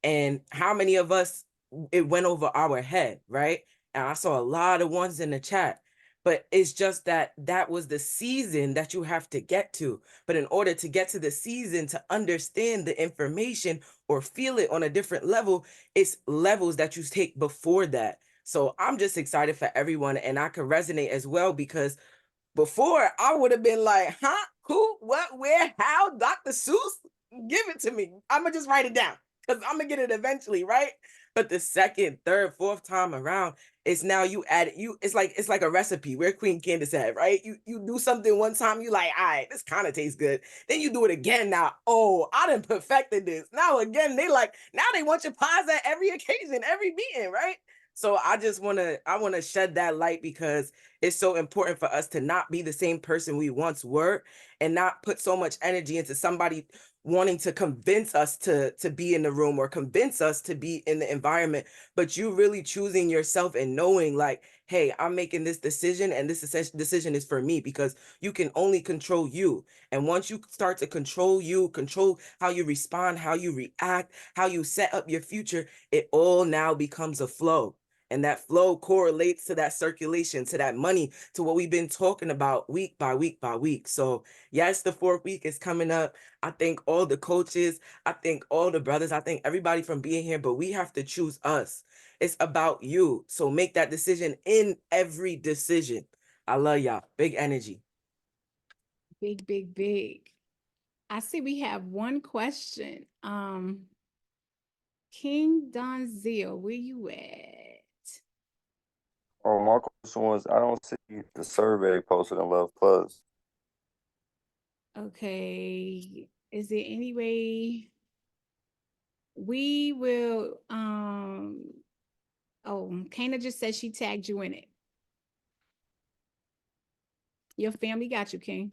And how many of us, it went over our head, right? And I saw a lot of ones in the chat. But it's just that that was the season that you have to get to. But in order to get to the season, to understand the information or feel it on a different level, it's levels that you take before that. So I'm just excited for everyone, and I can resonate as well, because before I would have been like, huh, who, what, where, how, Dr. Seuss, give it to me. I'm gonna just write it down because I'm gonna get it eventually, right? But the second, third, fourth time around, it's now you add it. It's like a recipe where Queen Candace had, right? You do something one time, you like, all right, this kind of tastes good. Then you do it again. Now, oh, I done perfected this. Now again, now they want your pies at every occasion, every meeting, right? So I wanna shed that light, because it's so important for us to not be the same person we once were, and not put so much energy into somebody wanting to convince us to be in the room or convince us to be in the environment, but you really choosing yourself and knowing like, hey, I'm making this decision, and this decision is for me, because you can only control you. And once you start to control you, control how you respond, how you react, how you set up your future, it all now becomes a flow. And that flow correlates to that circulation, to that money, to what we've been talking about week by week by week. So yes, the 4th week is coming up. I thank all the coaches. I thank all the brothers. I thank everybody from being here, but we have to choose us. It's about you. So make that decision in every decision. I love y'all. Big energy. Big, big, big. I see we have one question. King Donzel, where you at? Oh, my question was, I don't see the survey posted in Luhv Plus. Okay. Is there any way we will oh, Kana just said she tagged you in it. Your family got you, King.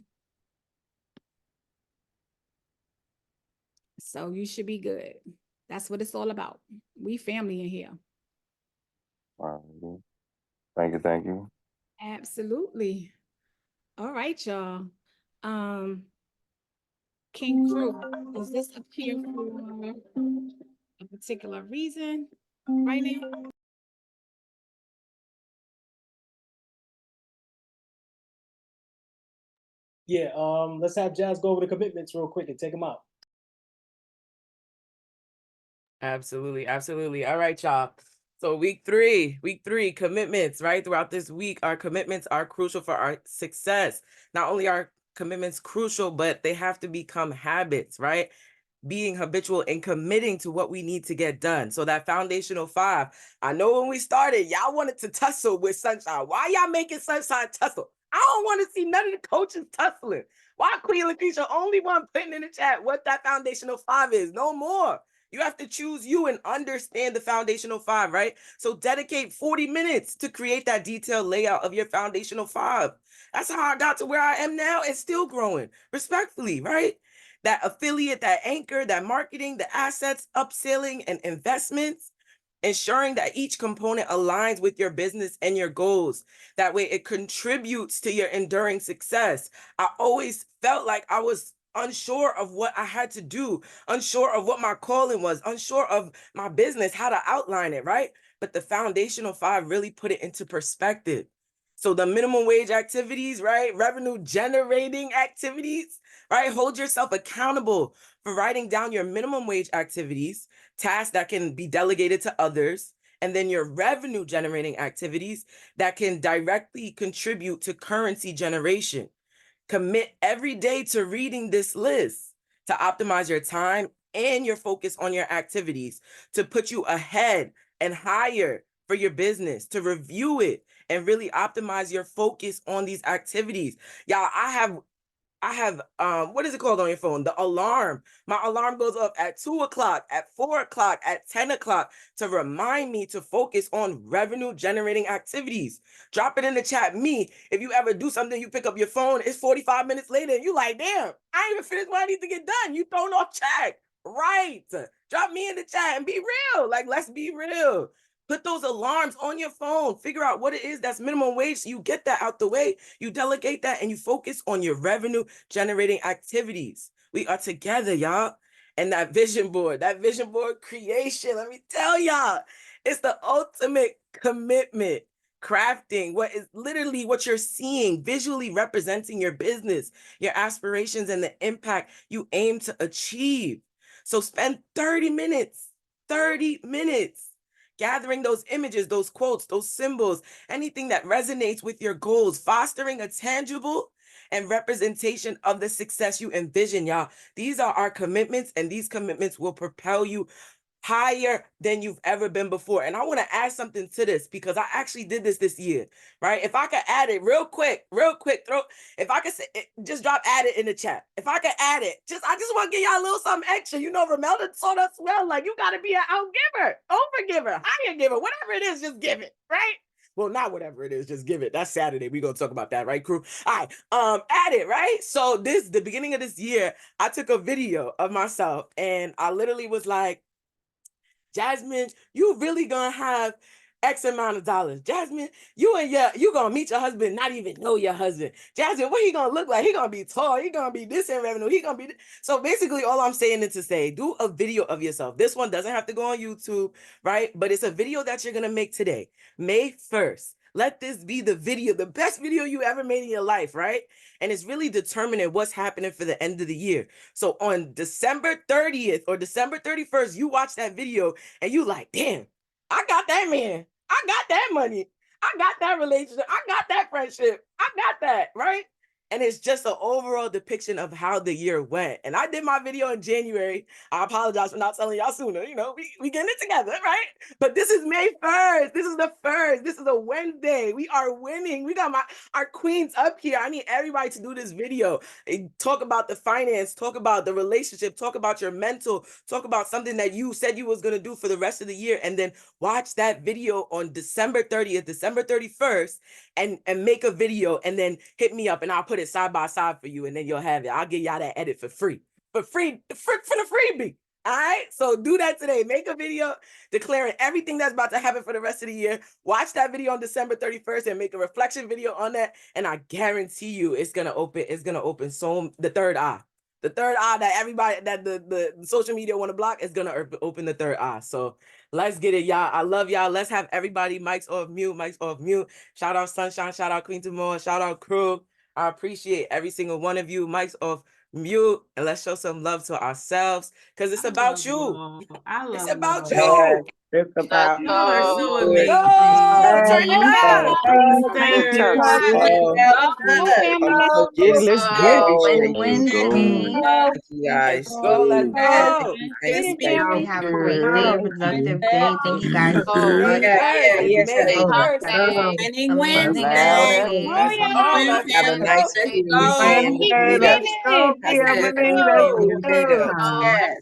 So you should be good. That's what it's all about. We family in here. Thank you, thank you. Absolutely. All right, y'all. King Crew, is this up here for a particular reason right now? Yeah, let's have Jazz go over the commitments real quick and take them out. Absolutely, absolutely. All right, y'all. So week three, commitments, right? Throughout this week, our commitments are crucial for our success. Not only are commitments crucial, but they have to become habits, right? Being habitual and committing to what we need to get done. So that foundational 5, I know when we started, y'all wanted to tussle with Sunshine. Why y'all making Sunshine tussle? I don't want to see none of the coaches tussling. Why Queen Lakeisha only one putting in the chat what that foundational 5 is? No more. You have to choose you and understand the foundational 5, right? So dedicate 40 minutes to create that detailed layout of your foundational 5. That's how I got to where I am now and still growing, respectfully, right? That affiliate, that anchor, that marketing, the assets, upselling, and investments, ensuring that each component aligns with your business and your goals. That way it contributes to your enduring success. I always felt like I was unsure of what I had to do, unsure of what my calling was, unsure of my business, how to outline it, right? But the foundational 5 really put it into perspective. So the minimum wage activities, right? Revenue generating activities, right? Hold yourself accountable for writing down your minimum wage activities, tasks that can be delegated to others, and then your revenue generating activities that can directly contribute to currency generation. Commit every day to reading this list to optimize your time and your focus on your activities, to put you ahead and higher for your business, to review it and really optimize your focus on these activities. Y'all, I have what is it called on your phone? The alarm. My alarm goes up at 2 o'clock, at 4 o'clock, at 10 o'clock to remind me to focus on revenue generating activities. Drop it in the chat. Me, if you ever do something, you pick up your phone, it's 45 minutes later, and you like, damn, I ain't even finished what I need to get done. You thrown off track. Right. Drop me in the chat and be real. Like, let's be real. Put those alarms on your phone. Figure out what it is that's minimum wage. So you get that out the way. You delegate that and you focus on your revenue generating activities. We are together, y'all. And that vision board creation, let me tell y'all, it's the ultimate commitment. crafting, what is literally what you're seeing, visually representing your business, your aspirations, and the impact you aim to achieve. So spend 30 minutes gathering those images, those quotes, those symbols, anything that resonates with your goals, fostering a tangible and representation of the success you envision, y'all. These are our commitments, and these commitments will propel you higher than you've ever been before. And I want to add something to this, because I actually did this year, right? If I could add it real quick, if I could say, just drop add it in the chat. If I could add it, I just want to give y'all a little something extra. You know, Romelda told us well, like, you got to be an outgiver, overgiver, higher giver, whatever it is, just give it, right? Well, not whatever it is, just give it. That's Saturday. We're going to talk about that, right, crew? All right, add it, right? So the beginning of this year, I took a video of myself, and I literally was like, Jasmine, you really gonna have X amount of dollars. Jasmine, you gonna meet your husband, not even know your husband. Jasmine, what he gonna look like? He gonna be tall. He gonna be this in revenue. He gonna be So basically, all I'm saying is to say, do a video of yourself. This one doesn't have to go on YouTube, right? But it's a video that you're gonna make today, May 1st. Let this be the video, the best video you ever made in your life, right? And it's really determining what's happening for the end of the year. So on December 30th or December 31st, you watch that video and you like, damn, I got that man. I got that money. I got that relationship. I got that friendship. I got that, right? And it's just an overall depiction of how the year went. And I did my video in January. I apologize for not telling y'all sooner. You know, we getting it together, right? But this is May 1st. This is the 1st. This is a Wednesday. We are winning. We got our queens up here. I need everybody to do this video. Talk about the finance, talk about the relationship, talk about your mental, talk about something that you said you was going to do for the rest of the year. And then watch that video on December 30th, December 31st, and make a video, and then hit me up and I'll put it side by side for you, and then you'll have it. I'll give y'all that edit for free. For the freebie. All right, so do that today. Make a video declaring everything that's about to happen for the rest of the year. Watch that video on December 31st and make a reflection video on that. And I guarantee you it's gonna open so the third eye. The third eye that everybody, that the social media want to block, is gonna open the third eye. So let's get it, y'all. I love y'all. Let's have everybody mics off mute. Shout out Sunshine, shout out Queen Timor, shout out crew. I appreciate every single one of you. Mics off mute, and let's show some love to ourselves, because it's about you. It's about you. It's about You are so you. amazing. Turn it up. Thank you. Go, family. Let's So go. Let's get it. Wednesday. thank you guys. Let's go. Let's go. Get it, Everybody family. have a great day, productive day. Thank you guys so May much. 1st. It's May 1st. Winning Amazing Wednesday. Wednesday. Let's go. Win, Let's Have a family. go. nice Let's weekend. go. Keep Let's go, winning. That's Kia it. Marie. Let's Go. go.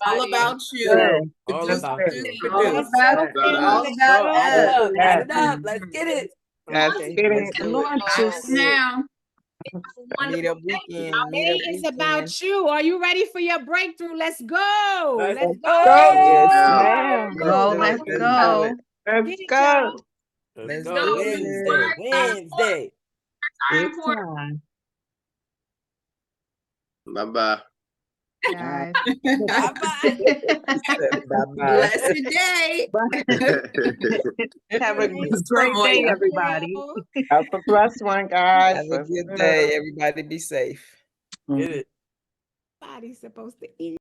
All about you. All Produce, about produce, you. produce. Let's go, family. All Let's about Go. Add it go. up. Add Yes. it up. Let's get it. Let's Okay, get let's it. do it. it now. Need a weekend. Need May a is weekend. about you. Are you ready for your breakthrough? Let's go. Let's Let's Yes, go. go. ma'am. Go, let's Let's do go. it. Let's Get it, go. y'all. Let's Let's go. do it. Wednesday. Time for Bye-bye. Guys. Bye-bye. Bye-bye. blessed day. Have a Thanks, great day, thank everybody. you. Have a blessed one, guys. Have a Let's good go. day. Everybody be safe. Get it. Body's supposed to eat.